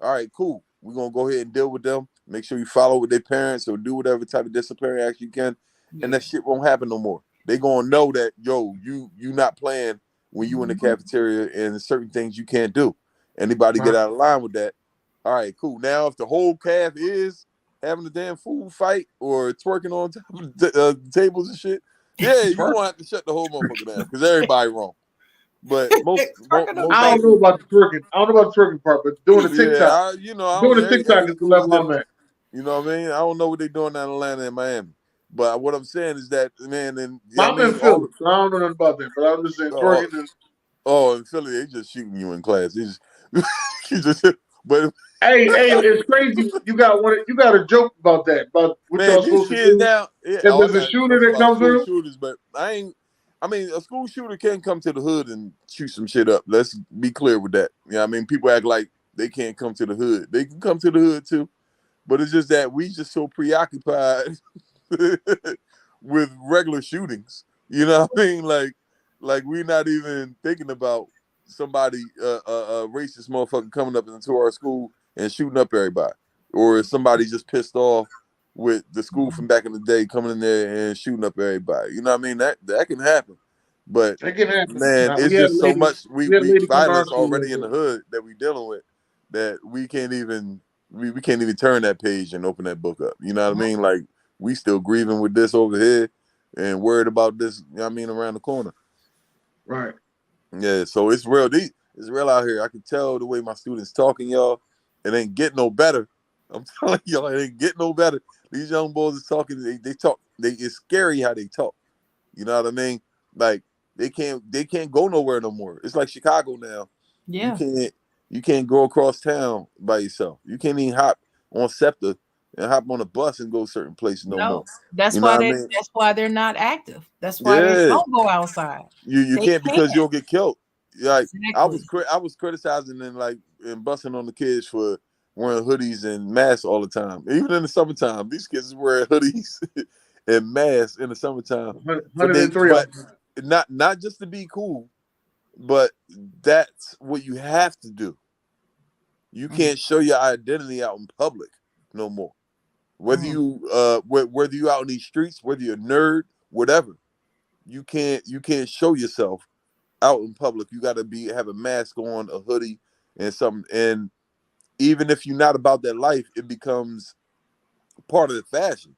All right, cool. We're gonna go ahead and deal with them. Make sure you follow with their parents or do whatever type of disciplinary action you can, and that shit won't happen no more. They gonna know that, yo, you not playing when you in the cafeteria, and certain things you can't do. Anybody get out of line with that? All right, cool. Now if the whole calf is having a damn food fight or twerking on top of the tables and shit, yeah, you gonna have to shut the whole motherfucker down because everybody wrong. But most I don't know about the twerking. I don't know about the twerking part, but doing the TikTok, doing the TikTok is the level I'm at. You know what I mean? I don't know what they're doing down in Atlanta and Miami, but what I'm saying is that, man, and I'm in Philly, so I don't know nothing about that. But I'm just saying twerking. In Philly, they just shooting you in class. They just, but hey, it's crazy. You got a joke about that, about what y'all supposed to do. Now, if there's a shooter that comes through, shooters, but I mean, a school shooter can come to the hood and shoot some shit up. Let's be clear with that. You know what I mean? People act like they can't come to the hood. They can come to the hood too, but it's just that we just so preoccupied with regular shootings. You know what I mean? Like we're not even thinking about somebody, a racist motherfucker coming up into our school and shooting up everybody, or is somebody just pissed off with the school from back in the day coming in there and shooting up everybody. You know what I mean? That can happen. But that can happen. Man, it's just so much we violence already in the hood that we dealing with that we can't even turn that page and open that book up. You know what I mean? Like we still grieving with this over here and worried about this, you know what I mean, around the corner. Right. Yeah, so it's real deep. It's real out here. I can tell the way my students talking, y'all. It ain't get no better. I'm telling y'all, it ain't get no better. These young boys is talking. They talk. It's scary how they talk. You know what I mean? Like they can't go nowhere no more. It's like Chicago now. Yeah. You can't go across town by yourself. You can't even hop on SEPTA and hop on a bus and go certain places no more. That's why that's why they're not active. That's why they don't go outside. You can't because you'll get killed. Like I was criticizing and busting on the kids for wearing hoodies and masks all the time. Even in the summertime, these kids wear hoodies and masks in the summertime. 103. But not just to be cool, but that's what you have to do. You can't show your identity out in public no more. Whether you out in these streets, whether you're a nerd, whatever, you can't show yourself out in public. You got to have a mask on, a hoodie, and something. And even if you're not about that life, it becomes part of the fashion.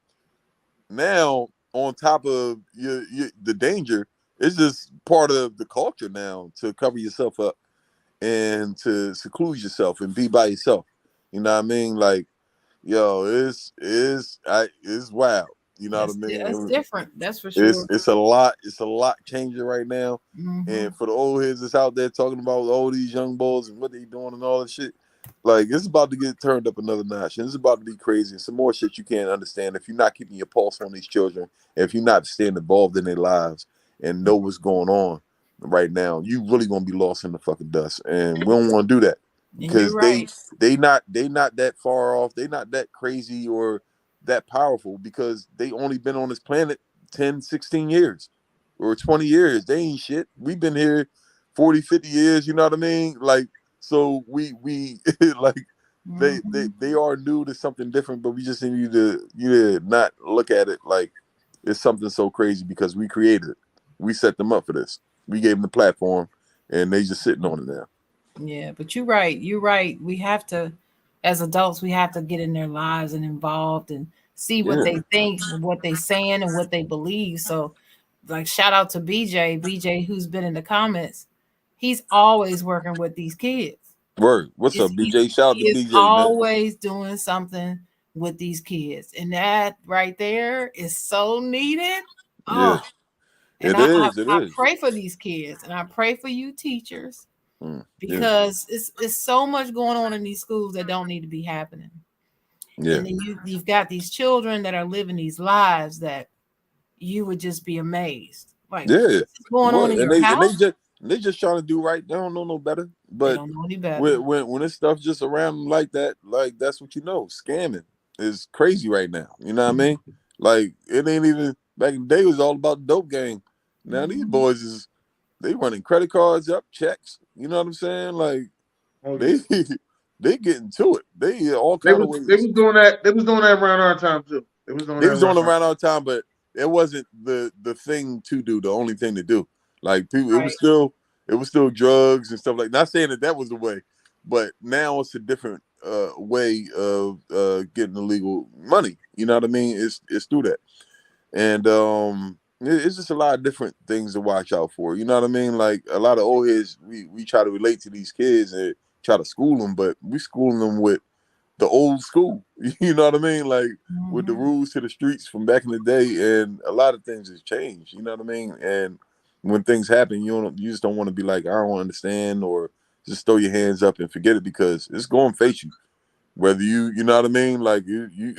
Now, on top of the danger, it's just part of the culture now to cover yourself up and to seclude yourself and be by yourself. You know what I mean? Like, yo, it's wild. You know what I mean? It's different. That's for sure. It's a lot changing right now. And for the old heads that's out there talking about all these young boys and what they doing and all that shit, like it's about to get turned up another notch. And it's about to be crazy. And some more shit you can't understand if you're not keeping your pulse on these children, if you're not staying involved in their lives and know what's going on right now. You really gonna be lost in the fucking dust. And we don't want to do that. Because they not that far off, they not that crazy or that powerful, because they only been on this planet 10, 16 years or 20 years. They ain't shit. We've been here 40, 50 years, you know what I mean? Like, so we like they are new to something different, but we just need to not look at it like it's something so crazy because we created it. We set them up for this. We gave them the platform and they just sitting on it now. Yeah, but you're right. You're right. We have to, as adults, we have to get in their lives and involved and see what Yeah, they think, what they saying, and what they believe. So, like, shout out to BJ, who's been in the comments. He's always working with these kids. word. What's up, BJ? Shout out He to is BJ, man. always doing something with these kids, and that right there is so needed. Yeah, Oh, and it is. It I is. pray for these kids, and I pray for you teachers Yeah, because it's so much going on in these schools that don't need to be happening. yeah, And then you've got these children that are living these lives that you would just be amazed. Like, yeah. this is going on What? in And your they house. they just trying to do right. They don't know no better. They But don't know any better. when this stuff just around them like that, like that's what you know. Scamming is crazy right now. You know what I mean? Like it ain't even back in the day. It was all about the dope game. Now these boys is they running credit cards up, checks. You know what I'm saying? Like they they getting to it. They all kind of They ways. was doing that. They was doing that around our time too. They was doing They that was doing around it our around all the time, but it wasn't the thing to do. The only thing to do. Like people, Right. it was still drugs and stuff like. Not saying that was the way, but now it's a different way of getting illegal money. You know what I mean? It's through that, and it's just a lot of different things to watch out for. You know what I mean? Like a lot of old heads, we try to relate to these kids and try to school them, but we schooling them with the old school. You know what I mean? Like with the rules to the streets from back in the day, and a lot of things has changed. You know what I mean? And when things happen, you just don't want to be like, I don't understand, or just throw your hands up and forget it because it's going to face you. Whether you know what I mean? Like you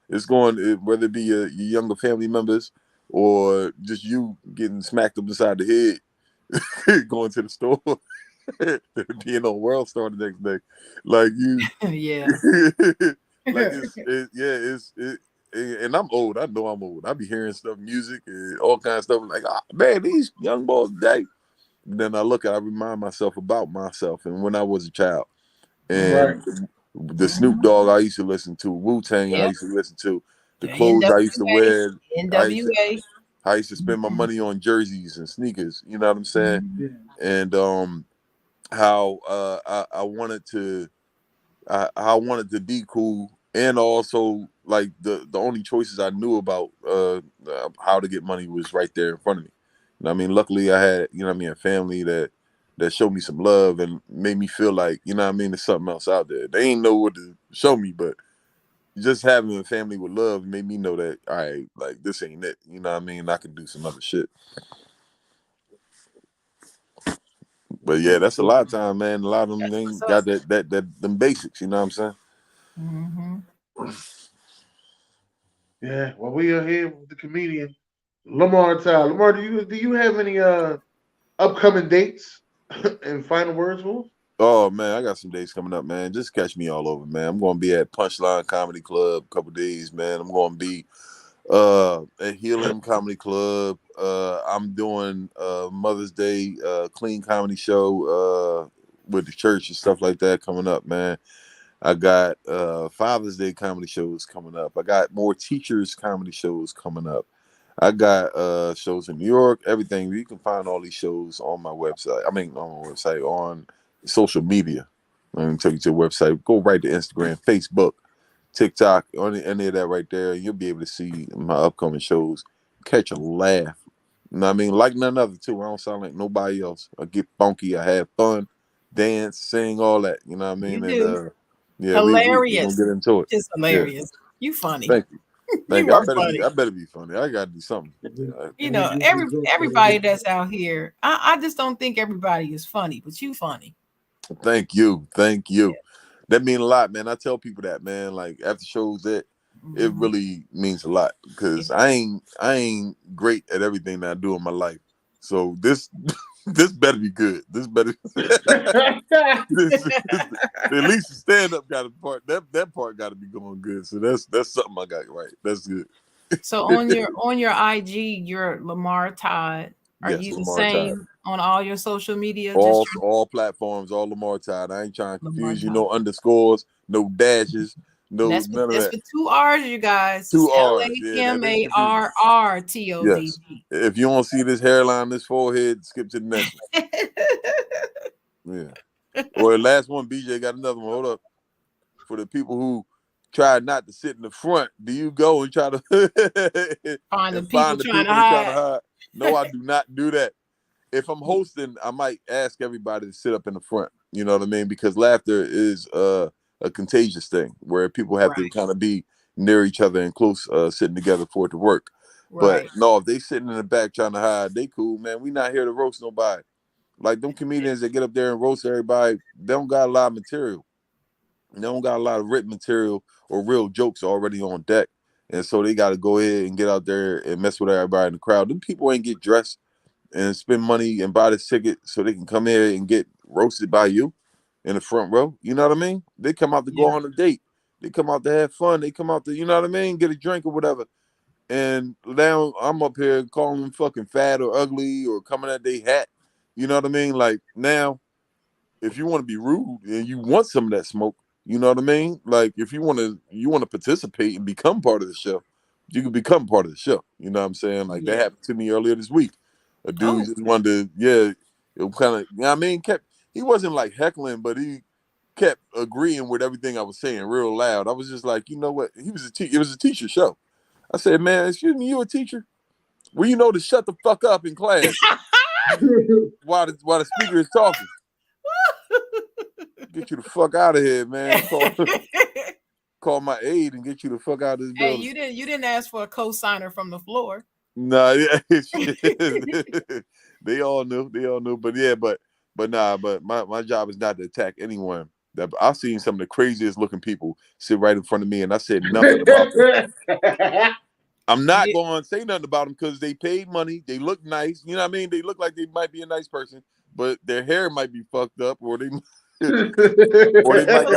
it's going whether it be your younger family members or just you getting smacked up beside the head, going to the store, being on World Star the next day, like you. Yeah. Like and I'm old. I know I'm old. I be hearing stuff, music, and all kinds of stuff. Like, man, these young boys today. Then I remind myself about myself and when I was a child, right. and the Snoop Dogg I used to listen to, Wu Tang I Yep. used to listen to, the The clothes I used to NWA. wear. NWA. I used to spend my money on jerseys and sneakers. You know what I'm saying? Yeah. And how I wanted to be cool, and also like the only choices I knew about how to get money was right there in front of me. You know what I mean? Luckily, I had a family that showed me some love and made me feel like there's something else out there. They ain't know what to show me, but just having a family with love made me know that all right, like this ain't it. You know what I mean? I can do some other shit. But yeah, that's a lot of time, man. A lot of them That's they what's ain't up. got that them basics. You know what I'm saying? Mm-hmm. Yeah. Well, we are here with the comedian Lamarrr Todd. Lamarrr, do you have any upcoming dates and final words for us? Oh man, I got some days coming up, man. Just catch me all over, man. I'm gonna be at Punchline Comedy Club a couple days, man. I'm gonna be at Healing Comedy Club. I'm doing Mother's Day clean comedy show with the church and stuff like that coming up, man. I got Father's Day comedy shows coming up. I got more teachers comedy shows coming up. I got shows in New York, everything. You can find all these shows on my website. I mean, on my website, on social media. Let me take you to the website. Go right to Instagram, Facebook, TikTok, on any of that right there. You'll be able to see my upcoming shows. Catch a laugh. You know what I mean? Like none other, too. I don't sound like nobody else. I get funky. I have fun, dance, sing, all that. You know what I You mean? And do. yeah, we're gonna Hilarious. get into it. Just Yeah. hilarious. You funny. Thank you. Thank You you. are funny. I better be funny. I gotta do something. You know, everybody that's out here, I just don't think everybody is funny, but you funny. Thank you. Thank you. Yeah. That means a lot, man. I tell people that, man. Like after shows that it Mhm. really means a lot because I ain't great at everything that I do in my life. So this this better be good. This better this, at least the stand up got a part that part got to be going good. So that's something I got right. That's good. So on your IG, you're Lamarrr Todd. Are Yes, you the Lamarrr Todd. same on all your social media? Just your All platforms, all Lamarr Todd. I ain't trying to Lamarr confuse you. Todd. No underscores, no dashes, And no none of that's that. with two R's, you guys. It's Two R's. Yeah, that is confusing. LaMarrTodd. Yes. If you don't see this hairline, this forehead, skip to the next one. Yeah. Or the last one, BJ got another one. Hold up. For the people who try not to sit in the front, do you go and try to find the people trying to hide? No, I do not do that. If I'm hosting, I might ask everybody to sit up in the front. You know what I mean? Because laughter is a contagious thing where people have to kind of be near each other and close, sitting together for it to work. But no, if they sitting in the back trying to hide, they cool, man. We not here to roast nobody. Like them comedians that get up there and roast everybody, they don't got a lot of material. They don't got a lot of written material or real jokes already on deck. And so they got to go ahead and get out there and mess with everybody in the crowd. Them people ain't get dressed and spend money and buy the ticket so they can come here and get roasted by you in the front row. You know what I mean? They come out to go on a date. They come out to have fun. They come out to, you know what I mean, get a drink or whatever. And now I'm up here calling them fucking fat or ugly or coming at their hat. You know what I mean? Like now, if you want to be rude and you want some of that smoke, you know what I mean? Like if you want to participate and become part of the show, you can become part of the show. You know what I'm saying? Like that happened to me earlier this week. A dude just wanted to, it kind of, you know what I mean? He wasn't like heckling, but he kept agreeing with everything I was saying real loud. I was just like, you know what? It was a teacher show. I said, man, excuse me, you a teacher? Well, you know to shut the fuck up in class while the speaker is talking. Get you the fuck out of here, man. Call my aide and get you the fuck out of this building. Hey, you didn't ask for a co-signer from the floor. Nah, they all knew. But my job is not to attack anyone. I've seen some of the craziest looking people sit right in front of me, and I said nothing about them. I'm not going to say nothing about them because they paid money. They look nice. You know what I mean? They look like they might be a nice person, but their hair might be fucked up, or they might got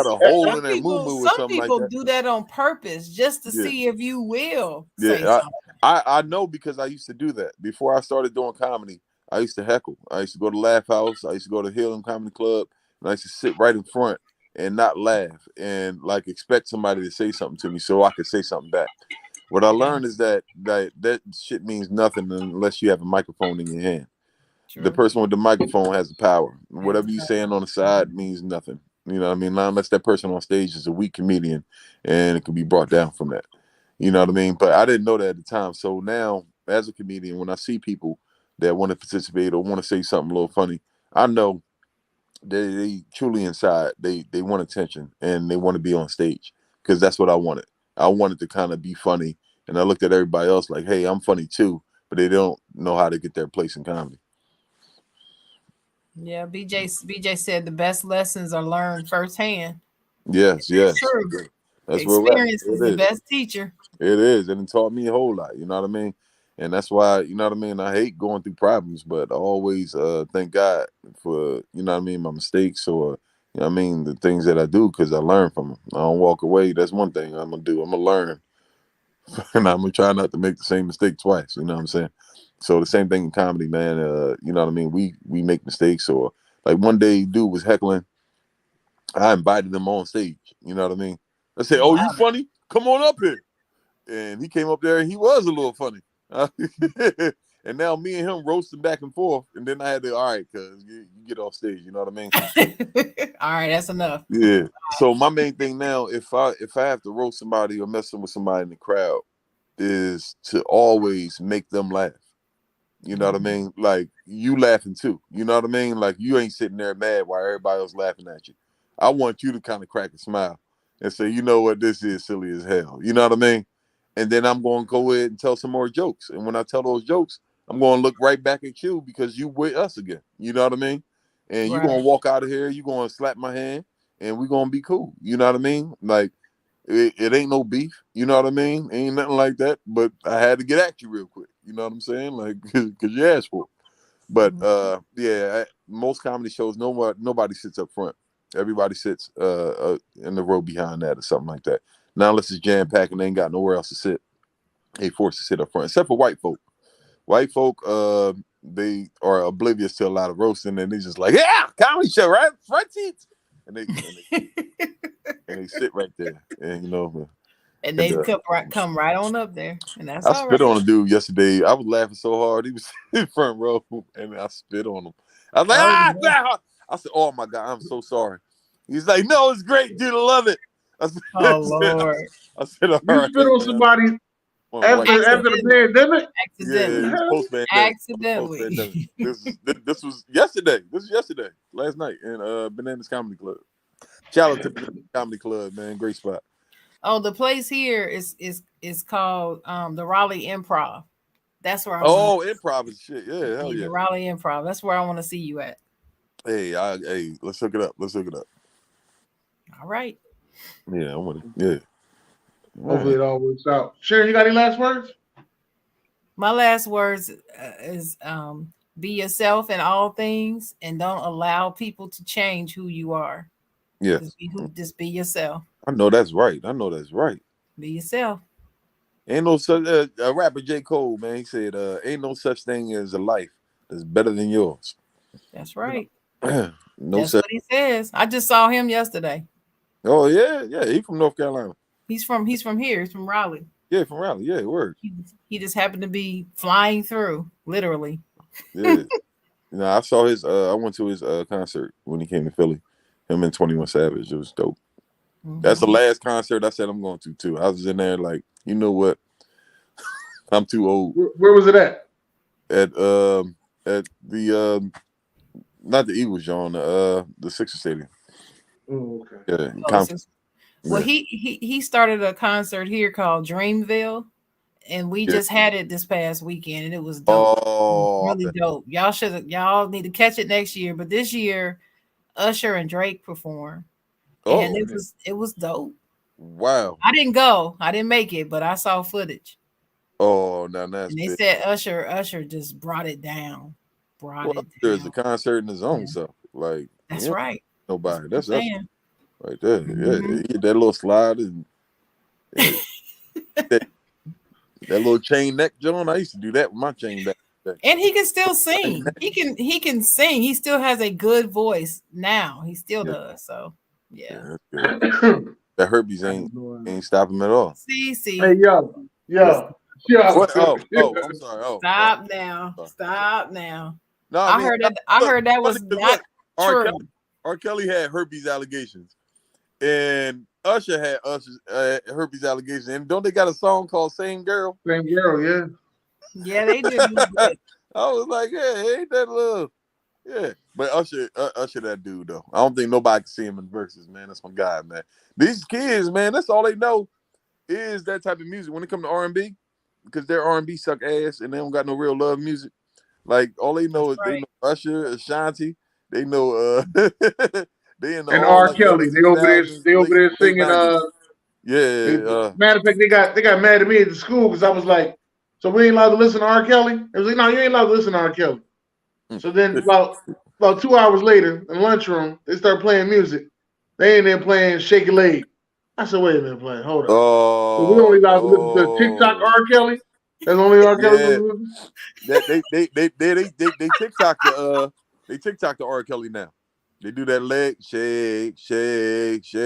a hole in their moo-moo or something like that. Some people do that on purpose just to see if you will say something. I know because I used to do that. Before I started doing comedy, I used to heckle. I used to go to Laugh House. I used to go to Hill and Comedy Club, and I used to sit right in front and not laugh and like expect somebody to say something to me so I could say something back. What I learned is that shit means nothing unless you have a microphone in your hand. True. The person with the microphone has the power. Whatever you're saying on the side means nothing. You know what I mean? Not unless that person on stage is a weak comedian and it can be brought down from that. You know what I mean? But I didn't know that at the time. So now, as a comedian, when I see people that want to participate or want to say something a little funny, I know they truly inside, they want attention and they want to be on stage because that's what I wanted. I wanted to kind of be funny. And I looked at everybody else like, hey, I'm funny too, but they don't know how to get their place in comedy. Yeah, BJ said the best lessons are learned firsthand. Yes. True. That's experience is the best teacher. It is, and it taught me a whole lot. You know what I mean? And that's why, you know what I mean, I hate going through problems, but I always thank God for, you know what I mean, my mistakes or, you know what I mean, the things that I do because I learn from them. I don't walk away. That's one thing I'm going to do. I'm going to learn. And I'm going to try not to make the same mistake twice. You know what I'm saying? So the same thing in comedy, man. You know what I mean? We make mistakes. Or like one day, dude was heckling. I invited him on stage. You know what I mean? I said, "Oh, you funny? Come on up here." And he came up there and he was a little funny. And now me and him roasting back and forth. And then I had to, all right, cuz you get off stage. You know what I mean? All right, that's enough. Yeah. So my main thing now, if I have to roast somebody or mess with somebody in the crowd, is to always make them laugh. You know what I mean? Like you laughing too. You know what I mean? Like you ain't sitting there mad while everybody else laughing at you. I want you to kind of crack a smile and say, you know what, this is silly as hell. You know what I mean? And then I'm going to go ahead and tell some more jokes. And when I tell those jokes, I'm going to look right back at you because you with us again. You know what I mean? And you're going to walk out of here. You're going to slap my hand and we're going to be cool. You know what I mean? Like it ain't no beef. You know what I mean? Ain't nothing like that. But I had to get at you real quick. You know what I'm saying? Like, because you asked for it. But most comedy shows, nobody sits up front. Everybody sits in the row behind that or something like that. Now, unless it's jam-packed and they ain't got nowhere else to sit, they forced to sit up front, except for white folk. White folk, they are oblivious to a lot of roasting, and they just like, yeah, comedy show, right? Front seats. And they sit right there. And, you know. And they come right on up there. And that's I spit on a dude yesterday. I was laughing so hard. He was in front row, and I spit on him. I was like, I said, "Oh my God, I'm so sorry." He's like, "No, it's great, dude. I love it." I said, Oh Lord. I said, "All You right, spit on man." somebody after the pandemic? Yeah, it was post pandemic. Accidentally. This was yesterday. This was yesterday, last night in Bananas Comedy Club. Shout out to Bananas Comedy Club, man. Great spot. Oh, the place here is called the Raleigh Improv. That's where I want. Oh, improv is shit. Yeah, hell The yeah. Raleigh Improv. That's where I want to see you at. Hey, let's hook it up. Let's hook it up. All right. Yeah, I want to. Yeah. Hopefully it all works out. Sharon, you got any last words? My last words is be yourself in all things and don't allow people to change who you are. Yeah. Just be yourself. I know that's right. I know that's right. Be yourself. Ain't no such rapper J. Cole, man. He said, "Ain't no such thing as a life that's better than yours." That's right. No That's such. what he says. I just saw him yesterday. Oh yeah. He from North Carolina. He's from here. He's from Raleigh. Yeah, from Raleigh. Yeah, word. He just happened to be flying through, literally. Yeah. I saw his. I went to his concert when he came to Philly. Him and 21 Savage. It was dope. Mm-hmm. That's the last concert I said I'm going to too. I was in there like, you know what? I'm too old. Where was it at? At the not the Eagles, Jawn, the Sixers Stadium. Oh, okay. Yeah. Well, he started a concert here called Dreamville, and we just had it this past weekend, and it was dope. Oh, really dope. Y'all need to catch it next year. But this year, Usher and Drake performed. And it was dope. Wow. I didn't go. I didn't make it, but I saw footage. Oh, now that's and they said Usher just brought it down. There's a concert in his own self. Like that's right. Nobody. That's right there. Mm-hmm. Yeah, that little slide and that little chain neck, John. I used to do that with my chain neck. And he can still sing. He can sing. He still has a good voice now. He still does. So yeah. That herpes ain't stop him at all. See. Hey yo. What? Oh, I'm sorry. Oh, Stop now. Stop now. No, I heard that was not true. R. Kelly had herpes allegations, and Usher had herpes allegations. And don't they got a song called "Same Girl"? Same Girl, yeah. Yeah, they do. I was like, yeah, ain't that love? Yeah, but Usher, that dude though. I don't think nobody can see him in verses, man. That's my guy, man. These kids, man, that's all they know is that type of music. When it comes to R&B, because their R&B suck ass and they don't got no real love music. Like all they know is they know Usher, Ashanti. They know they in the and R. Kelly. They over there singing. Matter of fact, they got mad at me at the school because I was like, "So we ain't allowed to listen to R. Kelly?" It was like, "No, you ain't allowed to listen to R. Kelly." So then about 2 hours later in lunchroom, they start playing music. They ain't there playing Shake Your Leg. I said, "Wait a minute, playing. Hold on. So we only allowed to listen to TikTok R. Kelly. That's only R. Kelly." They TikTok the R. Kelly now. They do that leg shake.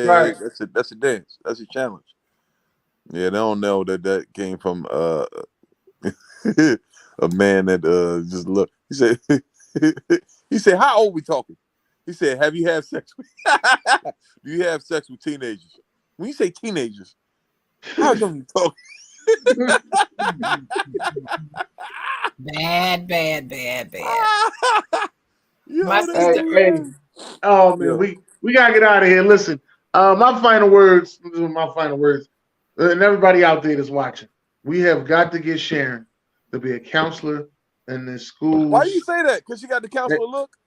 Right. That's a dance. That's a challenge. Yeah, they don't know that came from a man that just look. He said, "How old we talking?" He said, "Have you had sex with? Do you have sex with teenagers? When you say teenagers, how young you talking?" Bad. My sister, hey. Oh man, we gotta get out of here. Listen, my final words, and everybody out there that's watching, we have got to get Sharon to be a counselor in this school. Why do you say that? Because she got the counselor look.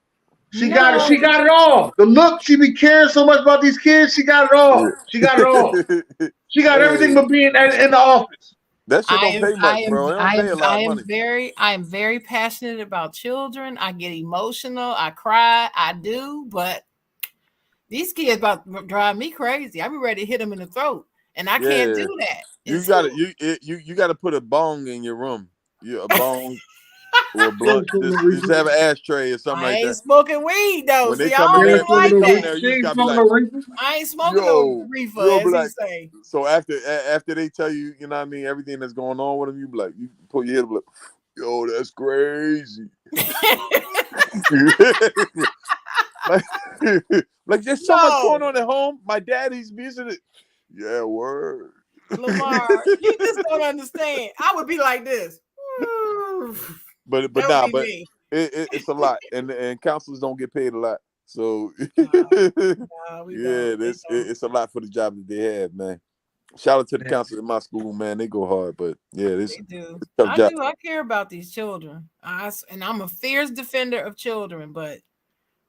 She got it all. The look, she be caring so much about these kids. She got it all. She got it all. She got everything but being in the office. That shit don't pay much, bro. It don't pay a lot of money. I am very passionate about children. I get emotional. I cry. I do, but these kids about to drive me crazy. I'm ready to hit them in the throat, and I can't do that. You got to put a bong in your room. A bong or a blunt. Just have an ashtray or something like that. I ain't smoking weed though. When they come in there, I ain't smoking no reefer. As like, say. So after they tell you, you know what I mean, everything that's going on with them, you be like, you put your head up like, yo, that's crazy. Like there's so much going on at home. My daddy's visiting. Yeah, word. Lamarrr, you just don't understand. I would be like this. But it's a lot, and counselors don't get paid a lot. So it's a lot for the job that they have, man. Shout out to the counselors in my school, man. They go hard, but yeah, they do. It's a tough job. I care about these children. And I'm a fierce defender of children, but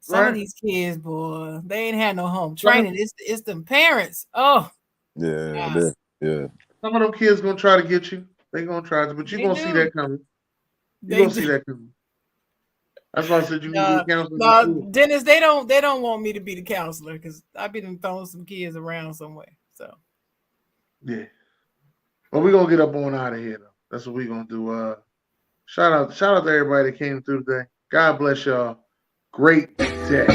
some of these kids, boy, they ain't had no home training. It's them parents. Oh, yeah. Some of them kids gonna try to get you. They gonna try to, but you're gonna see that coming. You're gonna see that coming. That's why I said you can be a counselor. No, Dennis, they don't want me to be the counselor because I've been throwing some kids around somewhere. So yeah. Well, we're gonna get up on out of here though. That's what we're gonna do. Shout out to everybody that came through today. God bless y'all. Great day.